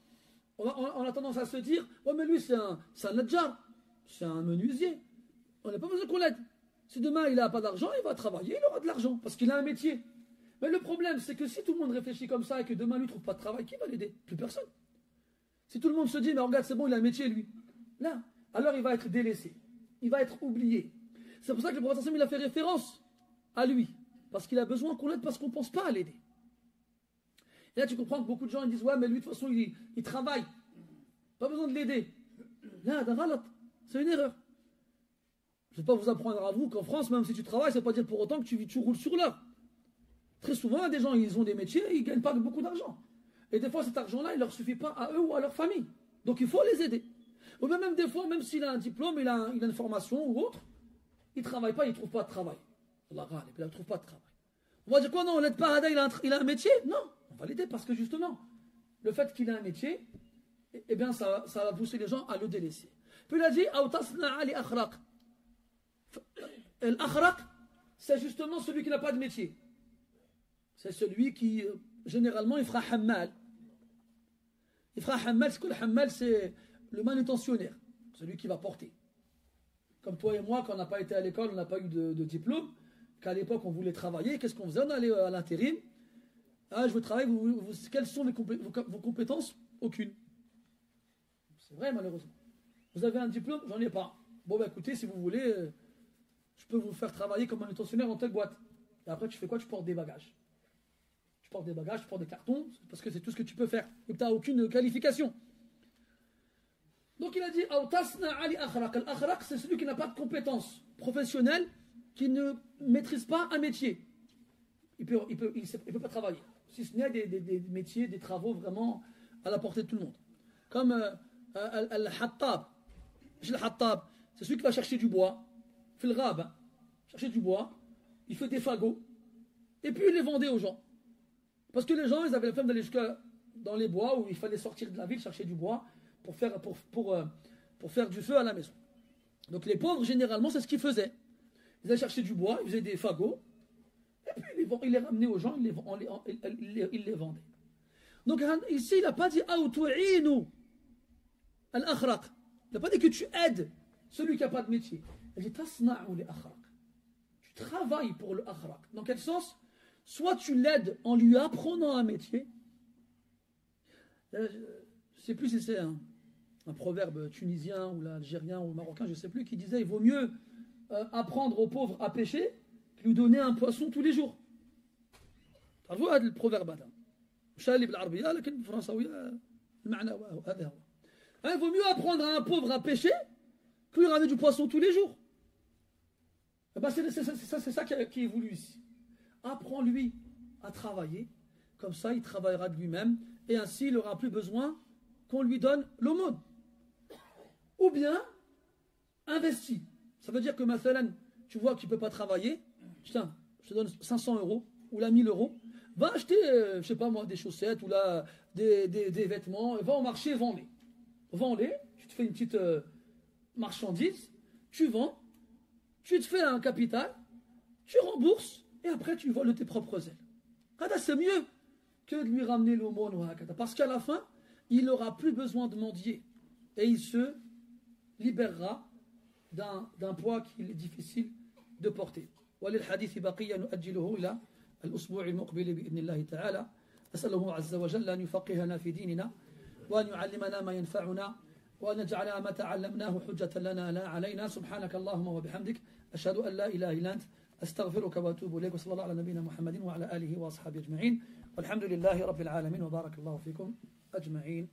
On a tendance à se dire, ouais, mais lui, c'est un nadjar, c'est un menuisier. On n'a pas besoin qu'on l'aide. Si demain, il n'a pas d'argent, il va travailler, il aura de l'argent, parce qu'il a un métier. Mais le problème, c'est que si tout le monde réfléchit comme ça et que demain, lui, ne trouve pas de travail, qui va l'aider? Plus personne. Si tout le monde se dit, mais regarde, c'est bon, il a un métier, lui. Là, alors il va être délaissé. Il va être oublié. C'est pour ça que le prophète, il a fait référence à lui. Parce qu'il a besoin qu'on l'aide, parce qu'on ne pense pas à l'aider. Et là, tu comprends que beaucoup de gens ils disent, ouais, mais lui, de toute façon, il travaille. Pas besoin de l'aider. Là, c'est une erreur. Je ne vais pas vous apprendre à vous qu'en France, même si tu travailles, ça ne veut pas dire pour autant que tu roules sur l'heure. Très souvent, des gens, ils ont des métiers, ils ne gagnent pas beaucoup d'argent. Et des fois, cet argent-là, il ne leur suffit pas à eux ou à leur famille. Donc, il faut les aider. Ou même des fois, même s'il a un diplôme, il a une formation ou autre, il ne travaille pas, il ne trouve pas de travail. Allah, il ne trouve pas de travail. On va dire quoi? Non, on l'aide pas, il a un métier? Non, on va l'aider parce que justement, le fait qu'il a un métier, eh bien, ça va pousser les gens à le délaisser. Puis il a dit, Et l'akhraq, c'est justement celui qui n'a pas de métier. C'est celui qui, généralement, il fera hammal. Il fera hammal, c'est que le hammal, c'est le manutentionnaire, celui qui va porter. Comme toi et moi, quand on n'a pas été à l'école, on n'a pas eu de diplôme, qu'à l'époque on voulait travailler, qu'est-ce qu'on faisait? On allait à l'intérim. Ah, je veux travailler, quelles sont vos compétences? Aucune. C'est vrai, malheureusement. Vous avez un diplôme? J'en ai pas. Bon, bah écoutez, si vous voulez, je peux vous faire travailler comme manutentionnaire dans telle boîte. Et après, tu fais quoi? Tu portes des bagages. Tu portes des bagages, tu portes des cartons, parce que c'est tout ce que tu peux faire. Et tu n'as aucune qualification. Donc il a dit Al-akhraq, c'est celui qui n'a pas de compétences professionnelles, qui ne maîtrise pas un métier. Il peut pas travailler. Si ce n'est des métiers, des travaux vraiment à la portée de tout le monde. Comme Al-hattab. Al-hattab, c'est celui qui va chercher du bois. Fil ghab, chercher du bois. Il fait des fagots. Et puis il les vendait aux gens. Parce que les gens, ils avaient la flemme d'aller dans les bois où il fallait sortir de la ville, chercher du bois pour faire du feu à la maison. Donc les pauvres, généralement, c'est ce qu'ils faisaient. Ils allaient chercher du bois, ils faisaient des fagots, et puis ils les ramenaient aux gens, ils les vendaient. Donc ici, il n'a pas dit Aoutu'inu al-akhraq. Il n'a pas dit que tu aides celui qui n'a pas de métier. Il dit Tasna'u li-akhraq. Tu travailles pour le akhraq. Dans quel sens? Soit tu l'aides en lui apprenant un métier. Je ne sais plus si c'est un proverbe tunisien ou algérien ou marocain, je ne sais plus, qui disait il vaut mieux apprendre aux pauvres à pêcher que lui donner un poisson tous les jours. تعرفوا هذا البروفيرب هذا مش اللي بالعربيه لكن بالفرنساويه المعنى هذا هو. Il vaut mieux apprendre à un pauvre à pêcher que lui ramener du poisson tous les jours. C'est ça qui est voulu ici. Apprends-lui à travailler, comme ça il travaillera de lui-même et ainsi il n'aura plus besoin qu'on lui donne l'aumône. Ou bien, investis. Ça veut dire que mathalan, tu vois qu'il ne peut pas travailler, tiens, je te donne 500 € ou là 1000 €, va acheter, je ne sais pas moi, des chaussettes ou là des vêtements, et va au marché, vends-les. Vends-les, tu te fais une petite marchandise, tu vends, tu te fais un capital, tu rembourses, et après tu voles de tes propres ailes. C'est mieux que de lui ramener l'aumône, parce qu'à la fin, il n'aura plus besoin de mendier et il se libérera d'un poids qu'il est difficile de porter. وللحديث بقية نؤجله إلى الأسبوع المقبل بإذن الله تعالى. أسأله عز وجل أن يفقهنا في ديننا وأن يعلمنا ما ينفعنا وأن يجعل ما تعلمناه حجة لنا لا علينا. سبحانك اللهم وبحمدك أشهد أن لا إله إلا أنت أستغفرك وأتوب إليك وصلى الله على نبينا محمد وعلى آله وأصحابه أجمعين والحمد لله رب العالمين وبارك الله فيكم أجمعين.